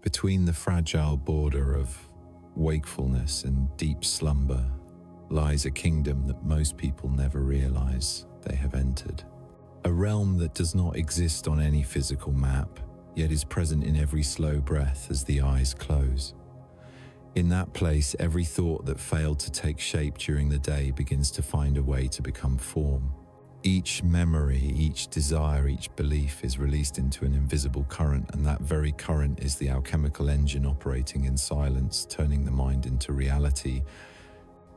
Between the fragile border of wakefulness and deep slumber lies a kingdom that most people never realize they have entered. A realm that does not exist on any physical map, yet is present in every slow breath as the eyes close. In that place, every thought that failed to take shape during the day begins to find a way to become form. Each memory, each desire, each belief is released into an invisible current, and that very current is the alchemical engine operating in silence, turning the mind into reality.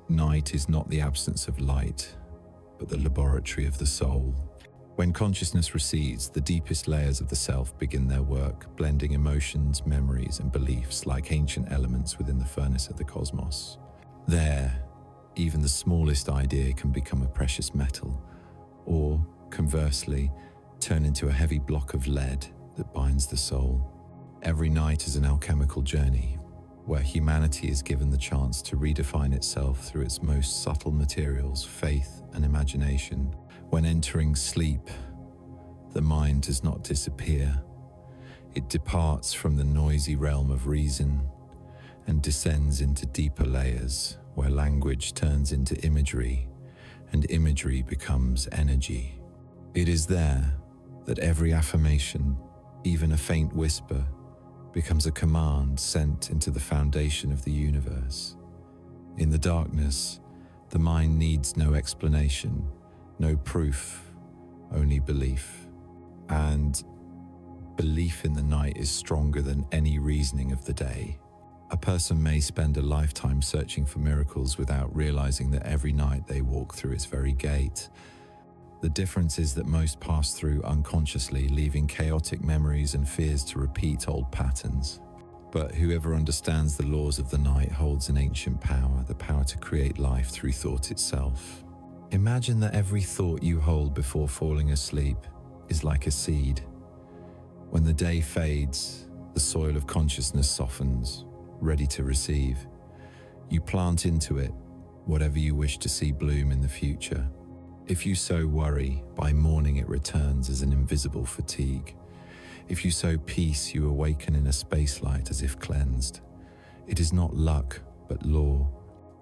Night is not the absence of light, but the laboratory of the soul. When consciousness recedes, the deepest layers of the self begin their work, blending emotions, memories, and beliefs like ancient elements within the furnace of the cosmos. There, even the smallest idea can become a precious metal, or, conversely, turn into a heavy block of lead that binds the soul. Every night is an alchemical journey, where humanity is given the chance to redefine itself through its most subtle materials, faith and imagination. When entering sleep, the mind does not disappear. It departs from the noisy realm of reason and descends into deeper layers, where language turns into imagery and imagery becomes energy. It is there that every affirmation, even a faint whisper, becomes a command sent into the foundation of the universe. In the darkness, the mind needs no explanation, no proof, only belief. And belief in the night is stronger than any reasoning of the day. A person may spend a lifetime searching for miracles without realizing that every night they walk through its very gate. The difference is that most pass through unconsciously, leaving chaotic memories and fears to repeat old patterns. But whoever understands the laws of the night holds an ancient power, the power to create life through thought itself. Imagine that every thought you hold before falling asleep is like a seed. When the day fades, the soil of consciousness softens, ready to receive. You plant into it whatever you wish to see bloom in the future. If you sow worry, by morning it returns as an invisible fatigue. If you sow peace, you awaken in a space light as if cleansed. It is not luck, but law.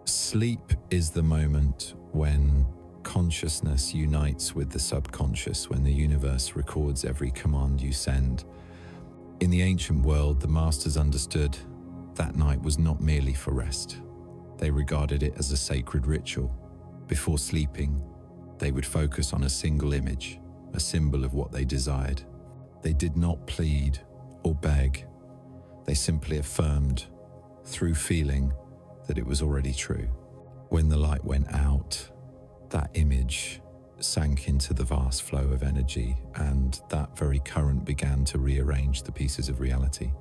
Sleep is the moment when consciousness unites with the subconscious, when the universe records every command you send. In the ancient world, the masters understood that night was not merely for rest. They regarded it as a sacred ritual. Before sleeping, they would focus on a single image, a symbol of what they desired. They did not plead or beg. They simply affirmed, through feeling, that it was already true. When the light went out, that image sank into the vast flow of energy, and that very current began to rearrange the pieces of reality.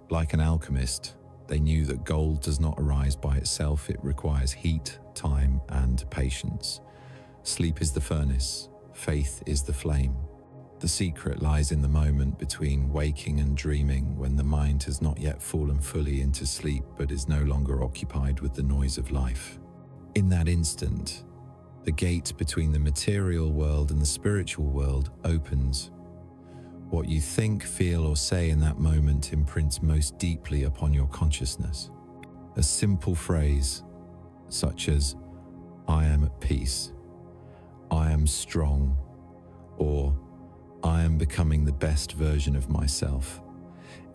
Like an alchemist, they knew that gold does not arise by itself. It requires heat, time, and patience. Sleep is the furnace, faith is the flame. The secret lies in the moment between waking and dreaming, when the mind has not yet fallen fully into sleep but is no longer occupied with the noise of life. In that instant, the gate between the material world and the spiritual world opens. What you think, feel, or say in that moment imprints most deeply upon your consciousness. A simple phrase, such as, "I am at peace," "I am strong," or "I am becoming the best version of myself,"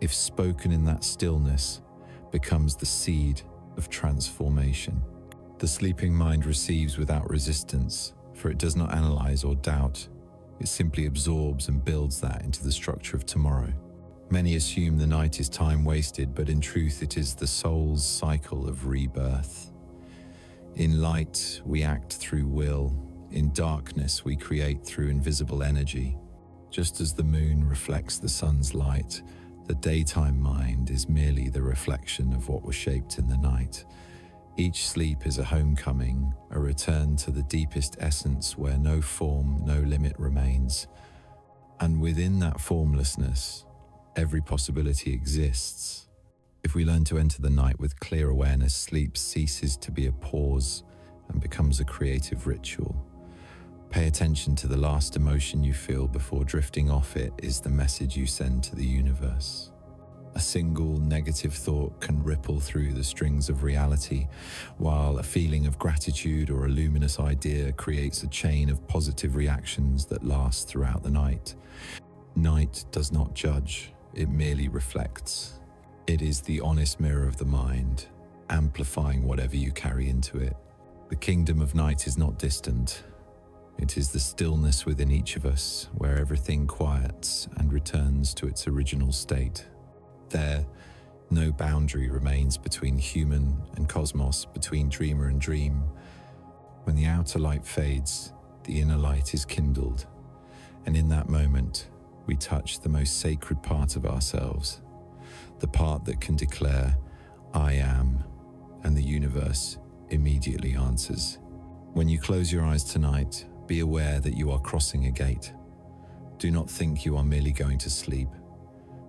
if spoken in that stillness, becomes the seed of transformation. The sleeping mind receives without resistance, for it does not analyze or doubt. It simply absorbs and builds that into the structure of tomorrow. Many assume the night is time wasted, but in truth it is the soul's cycle of rebirth. In light, we act through will. In darkness, we create through invisible energy. Just as the moon reflects the sun's light, the daytime mind is merely the reflection of what was shaped in the night. Each sleep is a homecoming, a return to the deepest essence where no form, no limit remains. And within that formlessness, every possibility exists. If we learn to enter the night with clear awareness, sleep ceases to be a pause and becomes a creative ritual. Pay attention to the last emotion you feel before drifting off. It is the message you send to the universe. A single negative thought can ripple through the strings of reality, while a feeling of gratitude or a luminous idea creates a chain of positive reactions that last throughout the night. Night does not judge, it merely reflects. It is the honest mirror of the mind, amplifying whatever you carry into it. The kingdom of night is not distant. It is the stillness within each of us, where everything quiets and returns to its original state. There, no boundary remains between human and cosmos, between dreamer and dream. When the outer light fades, the inner light is kindled, and in that moment, we touch the most sacred part of ourselves, the part that can declare, "I am," and the universe immediately answers. When you close your eyes tonight, be aware that you are crossing a gate. Do not think you are merely going to sleep.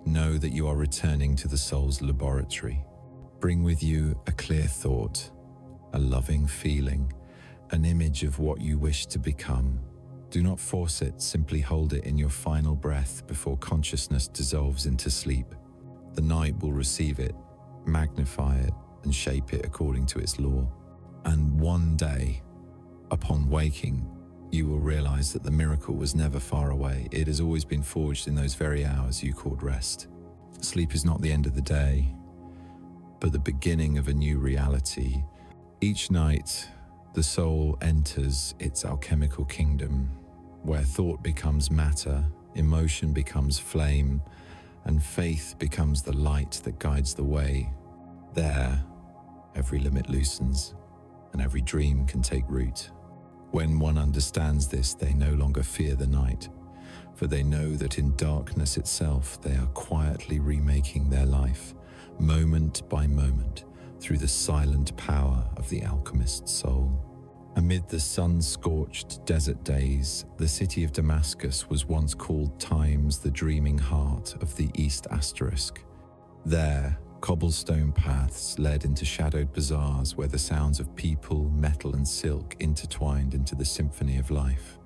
Know that you are returning to the soul's laboratory. Bring with you a clear thought, a loving feeling, an image of what you wish to become. Do not force it, simply hold it in your final breath before consciousness dissolves into sleep. The night will receive it, magnify it, and shape it according to its law. And one day, upon waking, you will realize that the miracle was never far away. It has always been forged in those very hours you called rest. Sleep is not the end of the day, but the beginning of a new reality. Each night, the soul enters its alchemical kingdom, where thought becomes matter, emotion becomes flame, and faith becomes the light that guides the way. There, every limit loosens, and every dream can take root. When one understands this, they no longer fear the night, for they know that in darkness itself they are quietly remaking their life, moment by moment, through the silent power of the alchemist's soul. Amid the sun-scorched desert days, the city of Damascus was once called Time's the dreaming heart of the East Asterisk. There, cobblestone paths led into shadowed bazaars where the sounds of people, metal and silk intertwined into the symphony of life.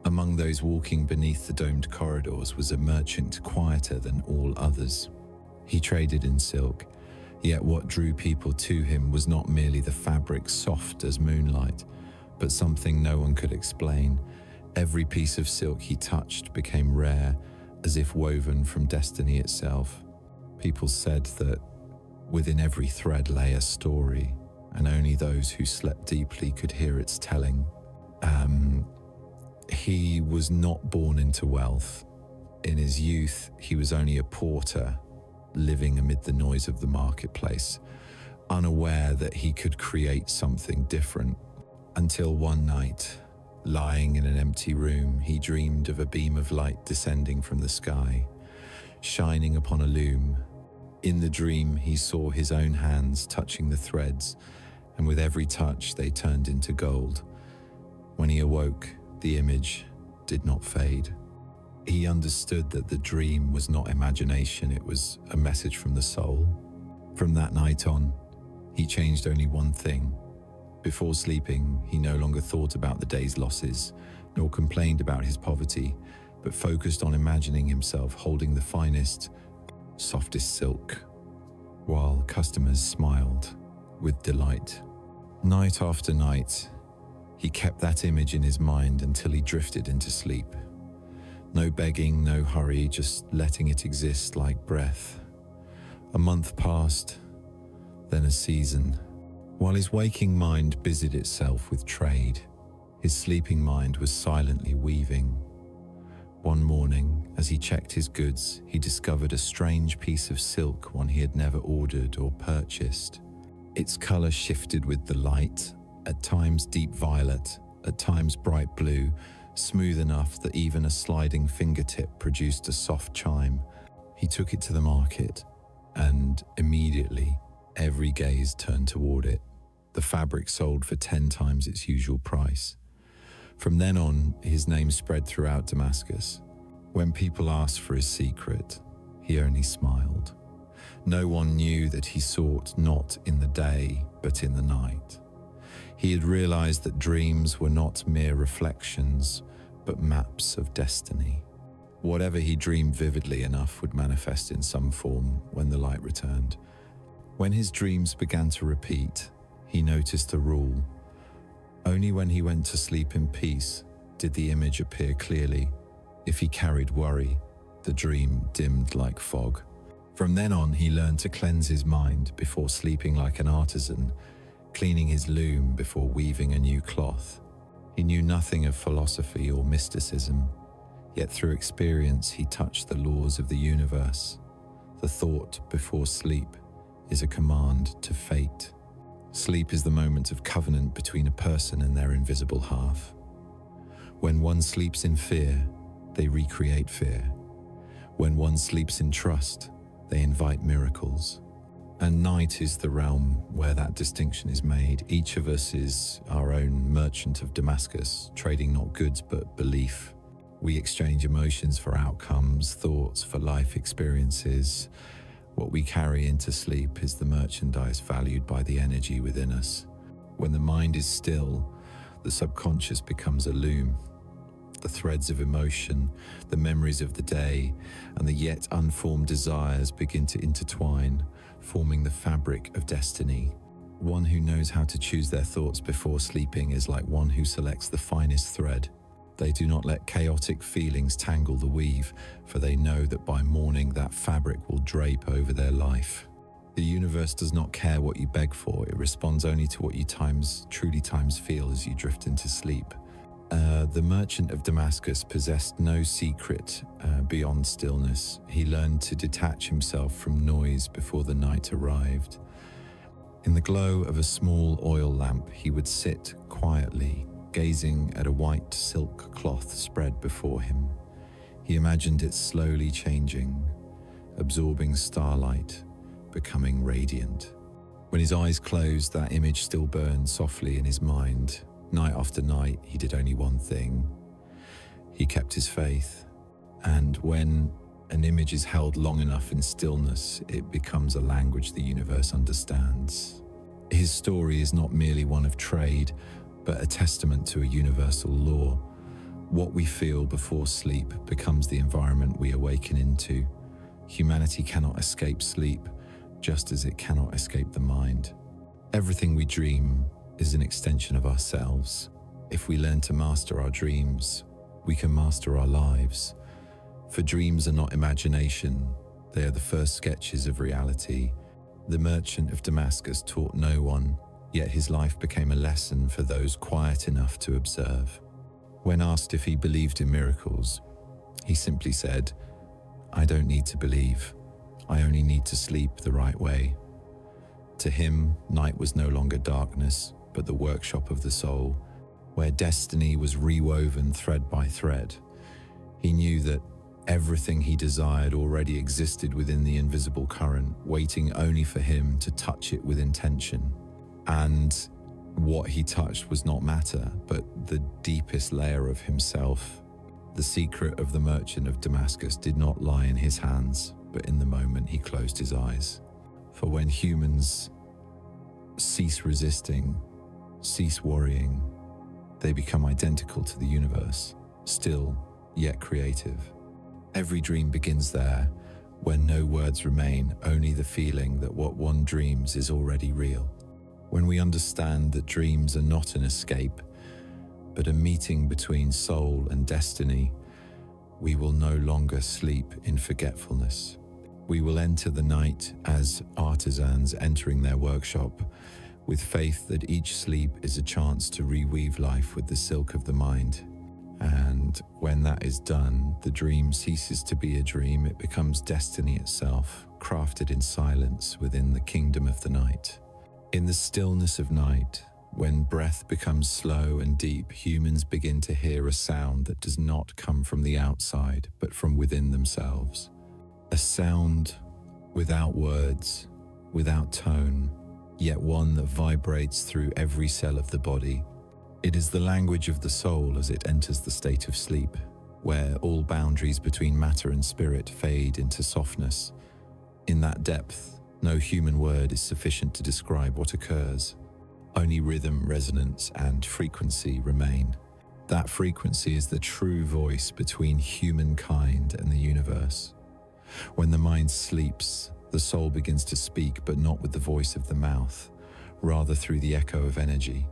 Among those walking beneath the domed corridors was a merchant quieter than all others. He traded in silk, yet what drew people to him was not merely the fabric soft as moonlight, but something no one could explain. Every piece of silk he touched became rare, as if woven from destiny itself. People said that within every thread lay a story, and only those who slept deeply could hear its telling. He was not born into wealth. In his youth, he was only a porter, living amid the noise of the marketplace, unaware that he could create something different. Until one night, lying in an empty room, he dreamed of a beam of light descending from the sky, shining upon a loom. In the dream, he saw his own hands touching the threads, and with every touch, they turned into gold. When he awoke, the image did not fade. He understood that the dream was not imagination, it was a message from the soul. From that night on, he changed only one thing. Before sleeping, he no longer thought about the day's losses, nor complained about his poverty, but focused on imagining himself holding the finest, softest silk, while customers smiled with delight. Night after night, he kept that image in his mind until he drifted into sleep. No begging, no hurry, just letting it exist like breath. A month passed, then a season. While his waking mind busied itself with trade, his sleeping mind was silently weaving. One morning, as he checked his goods, he discovered a strange piece of silk, one he had never ordered or purchased. Its color shifted with the light, at times deep violet, at times bright blue, smooth enough that even a sliding fingertip produced a soft chime. He took it to the market, and immediately, every gaze turned toward it. The fabric sold for 10 times its usual price. From then on, his name spread throughout Damascus. When people asked for his secret, he only smiled. No one knew that he sought not in the day, but in the night. He had realized that dreams were not mere reflections, but maps of destiny. Whatever he dreamed vividly enough would manifest in some form when the light returned. When his dreams began to repeat, he noticed a rule. Only when he went to sleep in peace did the image appear clearly. If he carried worry, the dream dimmed like fog. From then on, he learned to cleanse his mind before sleeping like an artisan, cleaning his loom before weaving a new cloth. He knew nothing of philosophy or mysticism, yet through experience he touched the laws of the universe. The thought before sleep is a command to fate. Sleep is the moment of covenant between a person and their invisible half. When one sleeps in fear, they recreate fear. When one sleeps in trust, they invite miracles. And night is the realm where that distinction is made. Each of us is our own merchant of Damascus, trading not goods but belief. We exchange emotions for outcomes, thoughts for life experiences. What we carry into sleep is the merchandise valued by the energy within us. When the mind is still, the subconscious becomes a loom. The threads of emotion, the memories of the day, and the yet unformed desires begin to intertwine, forming the fabric of destiny. One who knows how to choose their thoughts before sleeping is like one who selects the finest thread. They do not let chaotic feelings tangle the weave, for they know that by morning that fabric will drape over their life. The universe does not care what you beg for, it responds only to what you truly feel as you drift into sleep. The merchant of Damascus possessed no secret beyond stillness. He learned to detach himself from noise before the night arrived. In the glow of a small oil lamp, he would sit quietly, gazing at a white silk cloth spread before him. He imagined it slowly changing, absorbing starlight, becoming radiant. When his eyes closed, that image still burned softly in his mind. Night after night, he did only one thing. He kept his faith. And when an image is held long enough in stillness, it becomes a language the universe understands. His story is not merely one of trade, but a testament to a universal law. What we feel before sleep becomes the environment we awaken into. Humanity cannot escape sleep, just as it cannot escape the mind. Everything we dream is an extension of ourselves. If we learn to master our dreams, we can master our lives. For dreams are not imagination, they are the first sketches of reality. The merchant of Damascus taught no one, yet his life became a lesson for those quiet enough to observe. When asked if he believed in miracles, he simply said, "I don't need to believe, I only need to sleep the right way." To him, night was no longer darkness, but the workshop of the soul, where destiny was rewoven thread by thread. He knew that everything he desired already existed within the invisible current, waiting only for him to touch it with intention. And what he touched was not matter, but the deepest layer of himself. The secret of the merchant of Damascus did not lie in his hands, but in the moment he closed his eyes. For when humans cease resisting, cease worrying, they become identical to the universe, still yet creative. Every dream begins there, when no words remain, only the feeling that what one dreams is already real. When we understand that dreams are not an escape, but a meeting between soul and destiny, we will no longer sleep in forgetfulness. We will enter the night as artisans entering their workshop, with faith that each sleep is a chance to reweave life with the silk of the mind. And when that is done, the dream ceases to be a dream, it becomes destiny itself, crafted in silence within the kingdom of the night. In the stillness of night, when breath becomes slow and deep, humans begin to hear a sound that does not come from the outside, but from within themselves. A sound without words, without tone, yet one that vibrates through every cell of the body. It is the language of the soul as it enters the state of sleep, where all boundaries between matter and spirit fade into softness. In that depth, no human word is sufficient to describe what occurs. Only rhythm, resonance, and frequency remain. That frequency is the true voice between humankind and the universe. When the mind sleeps, the soul begins to speak, but not with the voice of the mouth, rather through the echo of energy.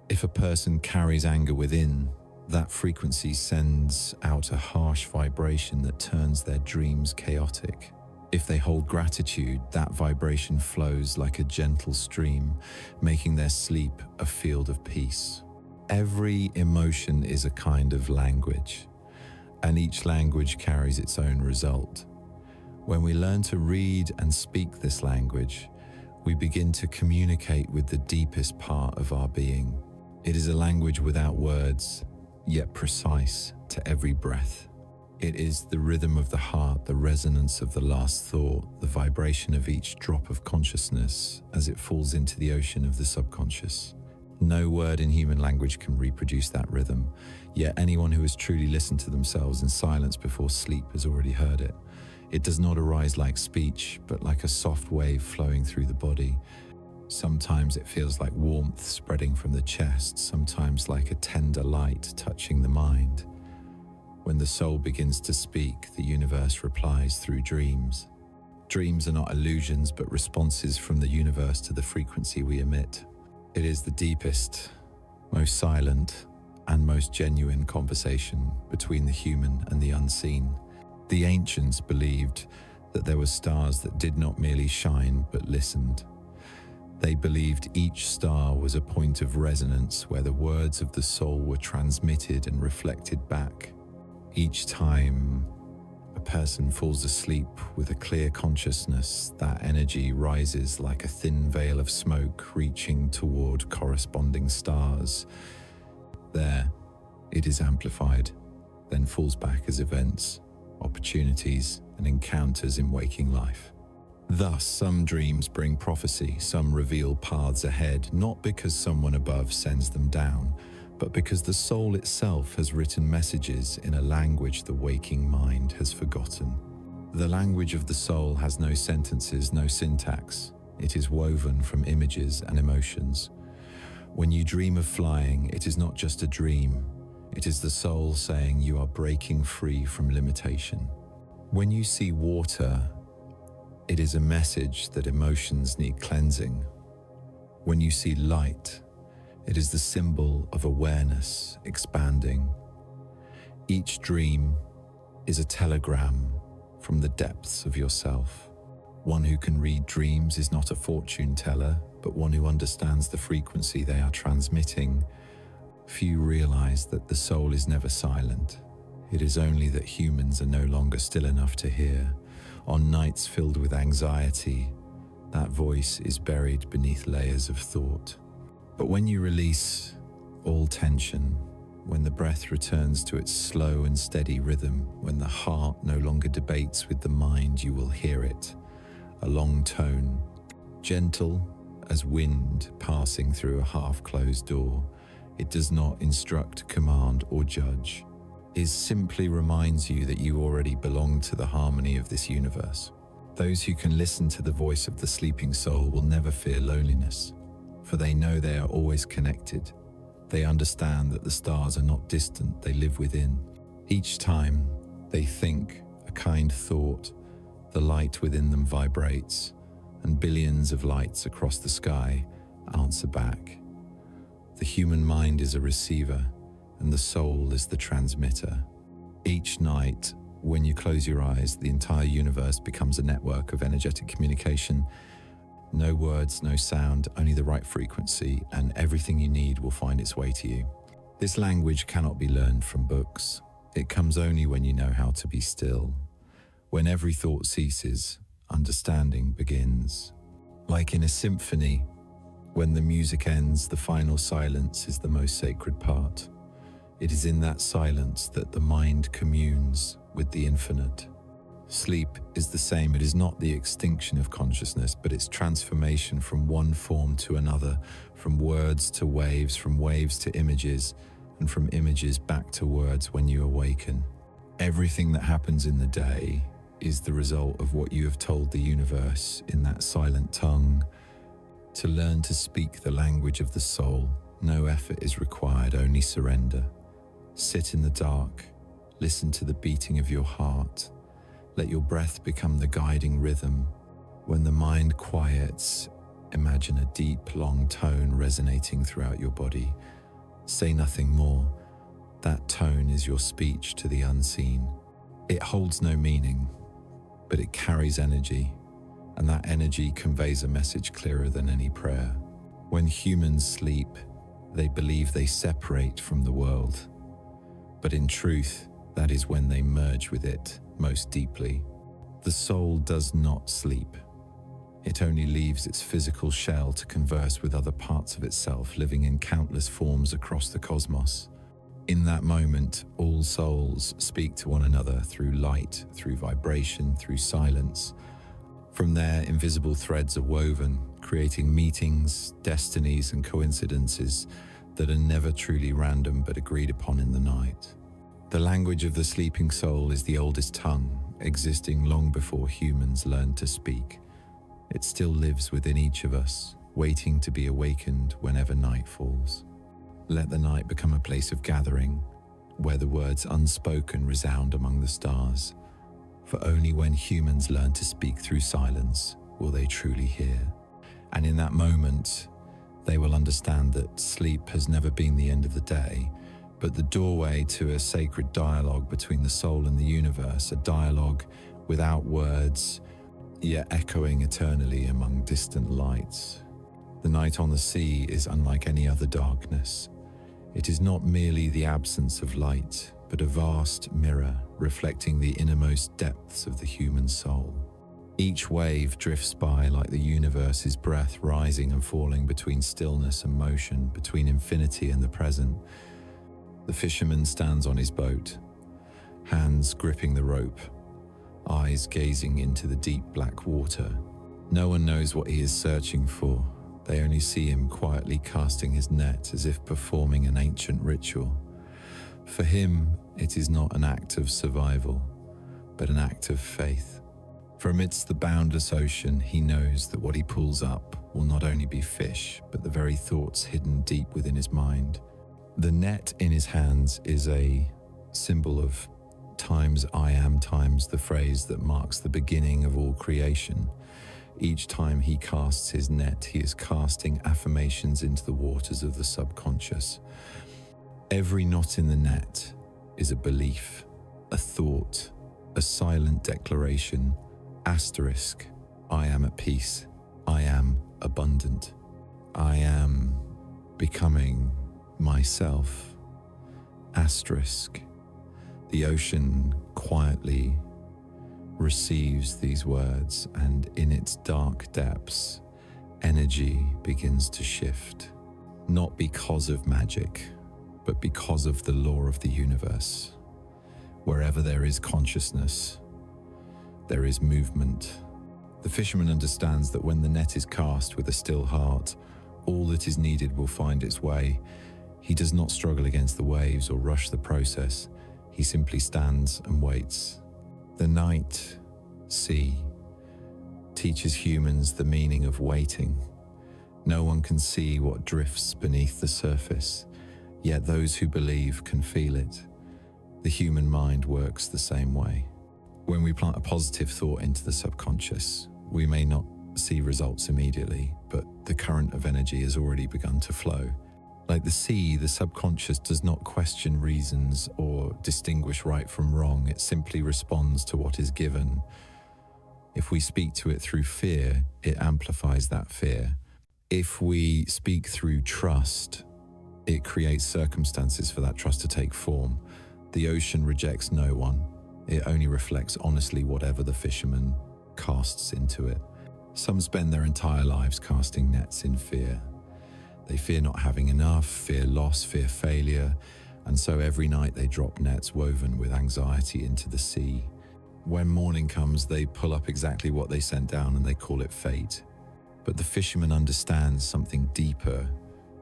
If a person carries anger within, that frequency sends out a harsh vibration that turns their dreams chaotic. If they hold gratitude, that vibration flows like a gentle stream, making their sleep a field of peace. Every emotion is a kind of language, and each language carries its own result. When we learn to read and speak this language, we begin to communicate with the deepest part of our being. It is a language without words, yet precise to every breath. It is the rhythm of the heart, the resonance of the last thought, the vibration of each drop of consciousness as it falls into the ocean of the subconscious. No word in human language can reproduce that rhythm, yet anyone who has truly listened to themselves in silence before sleep has already heard it. It does not arise like speech, but like a soft wave flowing through the body. Sometimes it feels like warmth spreading from the chest, sometimes like a tender light touching the mind. When the soul begins to speak, the universe replies through dreams. Dreams are not illusions, but responses from the universe to the frequency we emit. It is the deepest, most silent, and most genuine conversation between the human and the unseen. The ancients believed that there were stars that did not merely shine, but listened. They believed each star was a point of resonance where the words of the soul were transmitted and reflected back. Each time a person falls asleep with a clear consciousness, that energy rises like a thin veil of smoke reaching toward corresponding stars. There, it is amplified, then falls back as events, opportunities, and encounters in waking life. Thus, some dreams bring prophecy, some reveal paths ahead, not because someone above sends them down, but because the soul itself has written messages in a language the waking mind has forgotten. The language of the soul has no sentences, no syntax. It is woven from images and emotions. When you dream of flying, it is not just a dream. It is the soul saying you are breaking free from limitation. When you see water, it is a message that emotions need cleansing. When you see light, it is the symbol of awareness expanding. Each dream is a telegram from the depths of yourself. One who can read dreams is not a fortune teller, but one who understands the frequency they are transmitting. Few realize that the soul is never silent. It is only that humans are no longer still enough to hear. On nights filled with anxiety, that voice is buried beneath layers of thought. But when you release all tension, when the breath returns to its slow and steady rhythm, when the heart no longer debates with the mind, you will hear it. A long tone, gentle as wind passing through a half-closed door. It does not instruct, command, or judge. It simply reminds you that you already belong to the harmony of this universe. Those who can listen to the voice of the sleeping soul will never fear loneliness, for they know they are always connected. They understand that the stars are not distant, they live within. Each time they think a kind thought, the light within them vibrates, and billions of lights across the sky answer back. The human mind is a receiver, and the soul is the transmitter. Each night, when you close your eyes, the entire universe becomes a network of energetic communication. No words, no sound, only the right frequency, and everything you need will find its way to you. This language cannot be learned from books. It comes only when you know how to be still. When every thought ceases, understanding begins. Like in a symphony, when the music ends, the final silence is the most sacred part. It is in that silence that the mind communes with the infinite. Sleep is the same. It is not the extinction of consciousness, but its transformation from one form to another, from words to waves, from waves to images, and from images back to words when you awaken. Everything that happens in the day is the result of what you have told the universe in that silent tongue. To learn to speak the language of the soul, no effort is required, only surrender. Sit in the dark, listen to the beating of your heart. Let your breath become the guiding rhythm. When the mind quiets, imagine a deep, long tone resonating throughout your body. Say nothing more. That tone is your speech to the unseen. It holds no meaning, but it carries energy, and that energy conveys a message clearer than any prayer. When humans sleep, they believe they separate from the world, but in truth, that is when they merge with it most deeply. The soul does not sleep. It only leaves its physical shell to converse with other parts of itself living in countless forms across the cosmos. In that moment, all souls speak to one another through light, through vibration, through silence. From there, invisible threads are woven, creating meetings, destinies, and coincidences that are never truly random but agreed upon in the night. The language of the sleeping soul is the oldest tongue, existing long before humans learned to speak. It still lives within each of us, waiting to be awakened whenever night falls. Let the night become a place of gathering, where the words unspoken resound among the stars. For only when humans learn to speak through silence will they truly hear. And in that moment, they will understand that sleep has never been the end of the day, but the doorway to a sacred dialogue between the soul and the universe, a dialogue without words, yet echoing eternally among distant lights. The night on the sea is unlike any other darkness. It is not merely the absence of light, but a vast mirror reflecting the innermost depths of the human soul. Each wave drifts by like the universe's breath, rising and falling between stillness and motion, between infinity and the present. The fisherman stands on his boat, hands gripping the rope, eyes gazing into the deep black water. No one knows what he is searching for. They only see him quietly casting his net as if performing an ancient ritual. For him, it is not an act of survival, but an act of faith. For amidst the boundless ocean, he knows that what he pulls up will not only be fish, but the very thoughts hidden deep within his mind. The net in his hands is a symbol of times I am times the phrase that marks the beginning of all creation. Each time he casts his net, he is casting affirmations into the waters of the subconscious. Every knot in the net is a belief, a thought, a silent declaration. Asterisk, I am at peace. I am abundant. I am becoming myself. Asterisk, the ocean quietly receives these words, and in its dark depths, energy begins to shift. Not because of magic, but because of the law of the universe. Wherever there is consciousness, there is movement. The fisherman understands that when the net is cast with a still heart, all that is needed will find its way. He does not struggle against the waves or rush the process. He simply stands and waits. The night sea teaches humans the meaning of waiting. No one can see what drifts beneath the surface, yet those who believe can feel it. The human mind works the same way. When we plant a positive thought into the subconscious, we may not see results immediately, but the current of energy has already begun to flow. Like the sea, the subconscious does not question reasons or distinguish right from wrong. It simply responds to what is given. If we speak to it through fear, it amplifies that fear. If we speak through trust, it creates circumstances for that trust to take form. The ocean rejects no one. It only reflects honestly whatever the fisherman casts into it. Some spend their entire lives casting nets in fear. They fear not having enough, fear loss, fear failure, and so every night they drop nets woven with anxiety into the sea. When morning comes, they pull up exactly what they sent down and they call it fate. But the fisherman understands something deeper.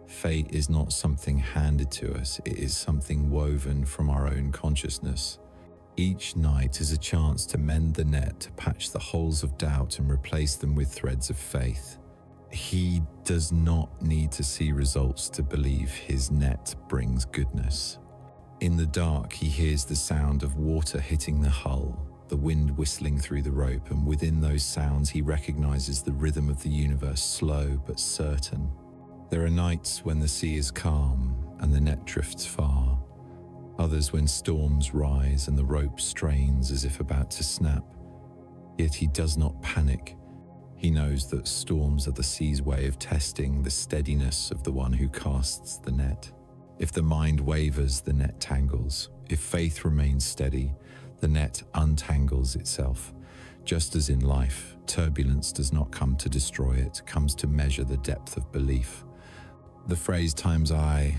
Fate is not something handed to us, it is something woven from our own consciousness. Each night is a chance to mend the net, to patch the holes of doubt and replace them with threads of faith. He does not need to see results to believe his net brings goodness. In the dark, he hears the sound of water hitting the hull, the wind whistling through the rope, and within those sounds he recognizes the rhythm of the universe, slow but certain. There are nights when the sea is calm and the net drifts far, others when storms rise and the rope strains as if about to snap. Yet he does not panic. He knows that storms are the sea's way of testing the steadiness of the one who casts the net. If the mind wavers, the net tangles. If faith remains steady, the net untangles itself. Just as in life, turbulence does not come to destroy it, comes to measure the depth of belief. The phrase times I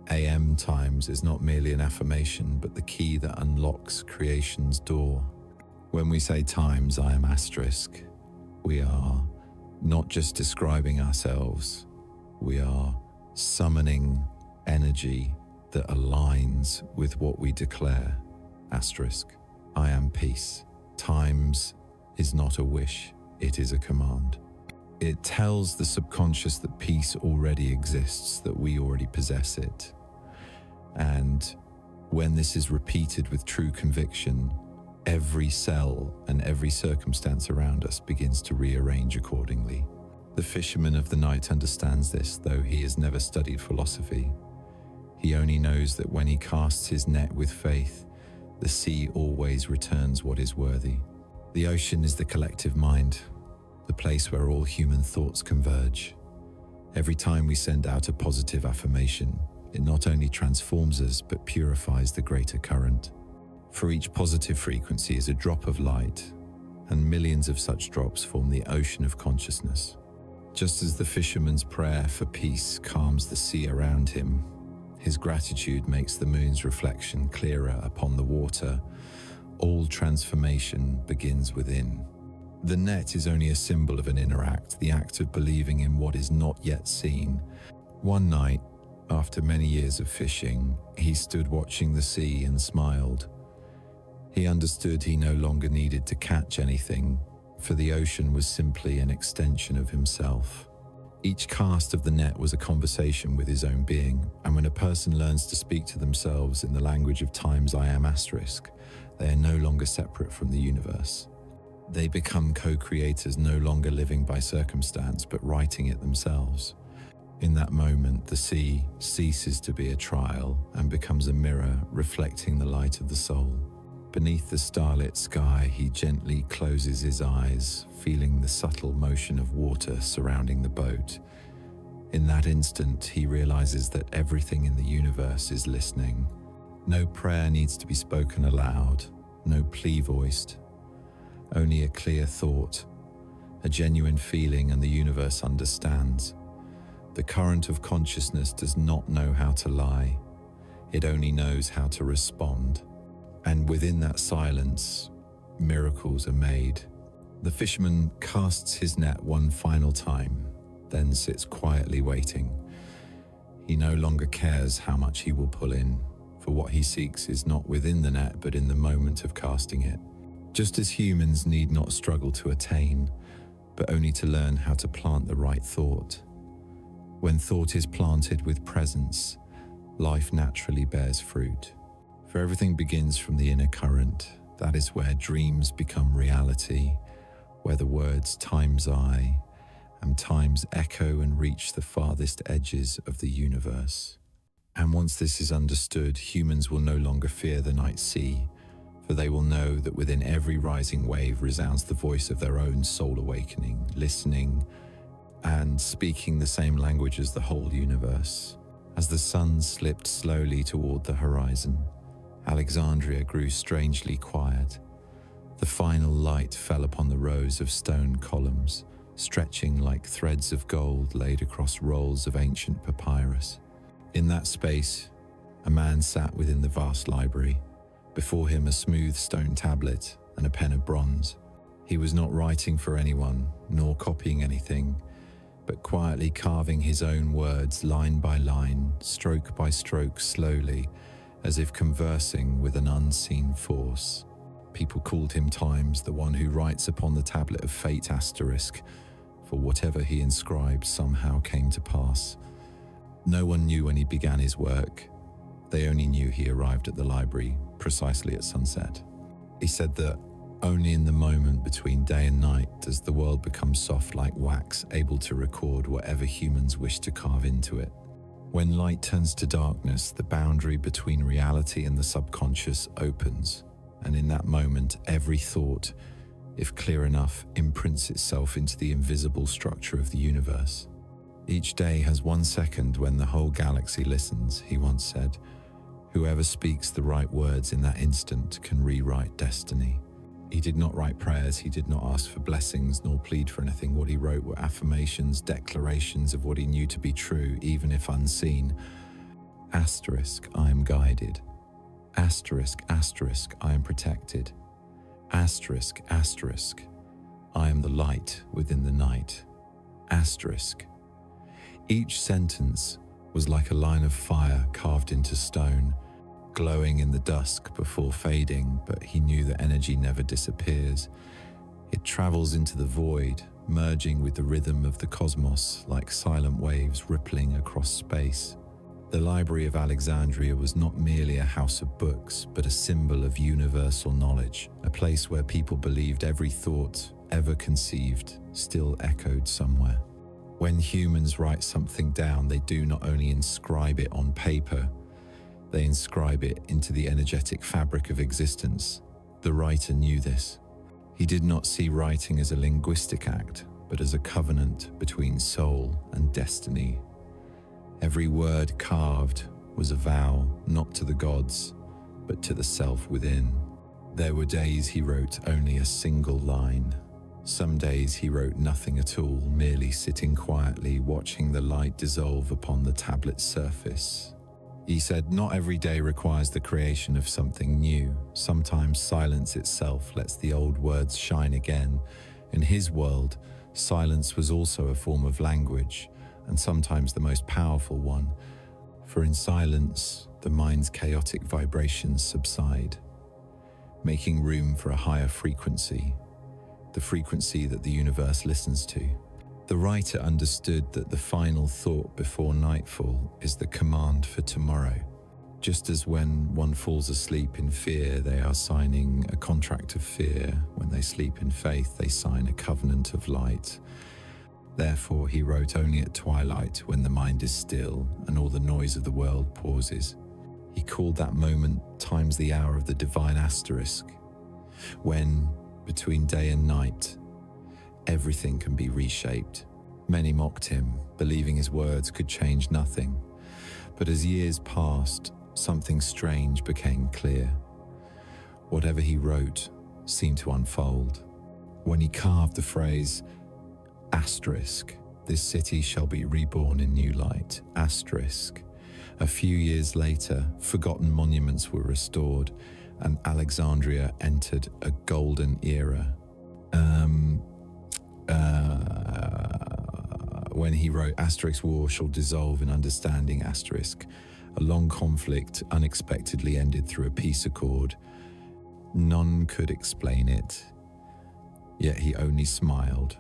am times is not merely an affirmation, but the key that unlocks creation's door. When we say times I am asterisk, we are not just describing ourselves, we are summoning energy that aligns with what we declare. Asterisk. I am peace. Times is not a wish, it is a command. It tells the subconscious that peace already exists, that we already possess it. And when this is repeated with true conviction, every cell and every circumstance around us begins to rearrange accordingly. The fisherman of the night understands this, though he has never studied philosophy. He only knows that when he casts his net with faith, the sea always returns what is worthy. The ocean is the collective mind, the place where all human thoughts converge. Every time we send out a positive affirmation, it not only transforms us, but purifies the greater current. For each positive frequency is a drop of light, and millions of such drops form the ocean of consciousness. Just as the fisherman's prayer for peace calms the sea around him, his gratitude makes the moon's reflection clearer upon the water. All transformation begins within. The net is only a symbol of an inner act, the act of believing in what is not yet seen. One night, after many years of fishing, he stood watching the sea and smiled. He understood he no longer needed to catch anything, for the ocean was simply an extension of himself. Each cast of the net was a conversation with his own being, and when a person learns to speak to themselves in the language of times I am asterisk, they are no longer separate from the universe. They become co-creators, no longer living by circumstance, but writing it themselves. In that moment, the sea ceases to be a trial and becomes a mirror reflecting the light of the soul. Beneath the starlit sky, he gently closes his eyes, feeling the subtle motion of water surrounding the boat. In that instant, he realizes that everything in the universe is listening. No prayer needs to be spoken aloud, no plea voiced, only a clear thought, a genuine feeling, and the universe understands. The current of consciousness does not know how to lie, it only knows how to respond. And within that silence, miracles are made. The fisherman casts his net one final time, then sits quietly waiting. He no longer cares how much he will pull in, for what he seeks is not within the net, but in the moment of casting it. Just as humans need not struggle to attain, but only to learn how to plant the right thought. When thought is planted with presence, life naturally bears fruit. For everything begins from the inner current. That is where dreams become reality, where the words times I and times echo and reach the farthest edges of the universe. And once this is understood, humans will no longer fear the night sea, for they will know that within every rising wave resounds the voice of their own soul awakening, listening and speaking the same language as the whole universe. As the sun slipped slowly toward the horizon, Alexandria grew strangely quiet. The final light fell upon the rows of stone columns, stretching like threads of gold laid across rolls of ancient papyrus. In that space, a man sat within the vast library, before him a smooth stone tablet and a pen of bronze. He was not writing for anyone, nor copying anything, but quietly carving his own words line by line, stroke by stroke, slowly, as if conversing with an unseen force. People called him Times, the one who writes upon the tablet of fate asterisk, for whatever he inscribed somehow came to pass. No one knew when he began his work. They only knew he arrived at the library precisely at sunset. He said that only in the moment between day and night does the world become soft like wax, able to record whatever humans wish to carve into it. When light turns to darkness, the boundary between reality and the subconscious opens, and in that moment, every thought, if clear enough, imprints itself into the invisible structure of the universe. Each day has 1 second when the whole galaxy listens, he once said. Whoever speaks the right words in that instant can rewrite destiny. He did not write prayers, he did not ask for blessings, nor plead for anything. What he wrote were affirmations, declarations of what he knew to be true, even if unseen. Asterisk, I am guided. Asterisk, asterisk, I am protected. Asterisk, asterisk, I am the light within the night. Asterisk. Each sentence was like a line of fire carved into stone, glowing in the dusk before fading, but he knew that energy never disappears. It travels into the void, merging with the rhythm of the cosmos like silent waves rippling across space. The Library of Alexandria was not merely a house of books, but a symbol of universal knowledge, a place where people believed every thought ever conceived still echoed somewhere. When humans write something down, they do not only inscribe it on paper, they inscribe it into the energetic fabric of existence. The writer knew this. He did not see writing as a linguistic act, but as a covenant between soul and destiny. Every word carved was a vow, not to the gods, but to the self within. There were days he wrote only a single line. Some days he wrote nothing at all, merely sitting quietly, watching the light dissolve upon the tablet's surface. He said, not every day requires the creation of something new. Sometimes silence itself lets the old words shine again. In his world, silence was also a form of language, and sometimes the most powerful one. For in silence, the mind's chaotic vibrations subside, making room for a higher frequency, the frequency that the universe listens to. The writer understood that the final thought before nightfall is the command for tomorrow. Just as when one falls asleep in fear, they are signing a contract of fear. When they sleep in faith, they sign a covenant of light. Therefore, he wrote only at twilight, when the mind is still and all the noise of the world pauses. He called that moment times the hour of the divine asterisk, when, between day and night, everything can be reshaped. Many mocked him, believing his words could change nothing. But as years passed, something strange became clear. Whatever he wrote seemed to unfold. When he carved the phrase, asterisk, this city shall be reborn in new light, asterisk, a few years later, forgotten monuments were restored, and Alexandria entered a golden era. When he wrote, asterisk, war shall dissolve in understanding, asterisk, a long conflict unexpectedly ended through a peace accord. None could explain it, yet he only smiled,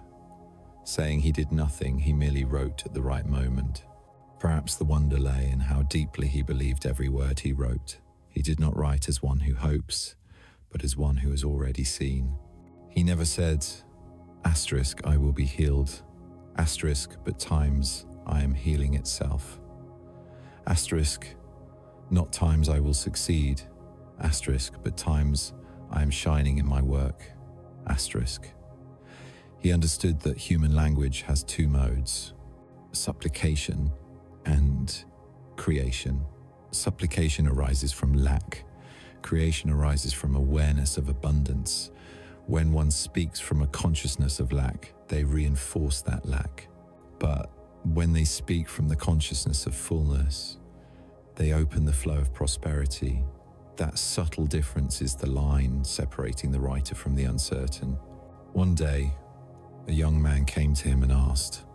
saying he did nothing, he merely wrote at the right moment. Perhaps the wonder lay in how deeply he believed every word he wrote. He did not write as one who hopes, but as one who has already seen. He never said, asterisk, I will be healed, asterisk, but times I am healing itself. Asterisk, not times I will succeed, asterisk, but times I am shining in my work, asterisk. He understood that human language has two modes, supplication and creation. Supplication arises from lack. Creation arises from awareness of abundance. When one speaks from a consciousness of lack, they reinforce that lack. But when they speak from the consciousness of fullness, they open the flow of prosperity. That subtle difference is the line separating the writer from the uncertain. One day, a young man came to him and asked,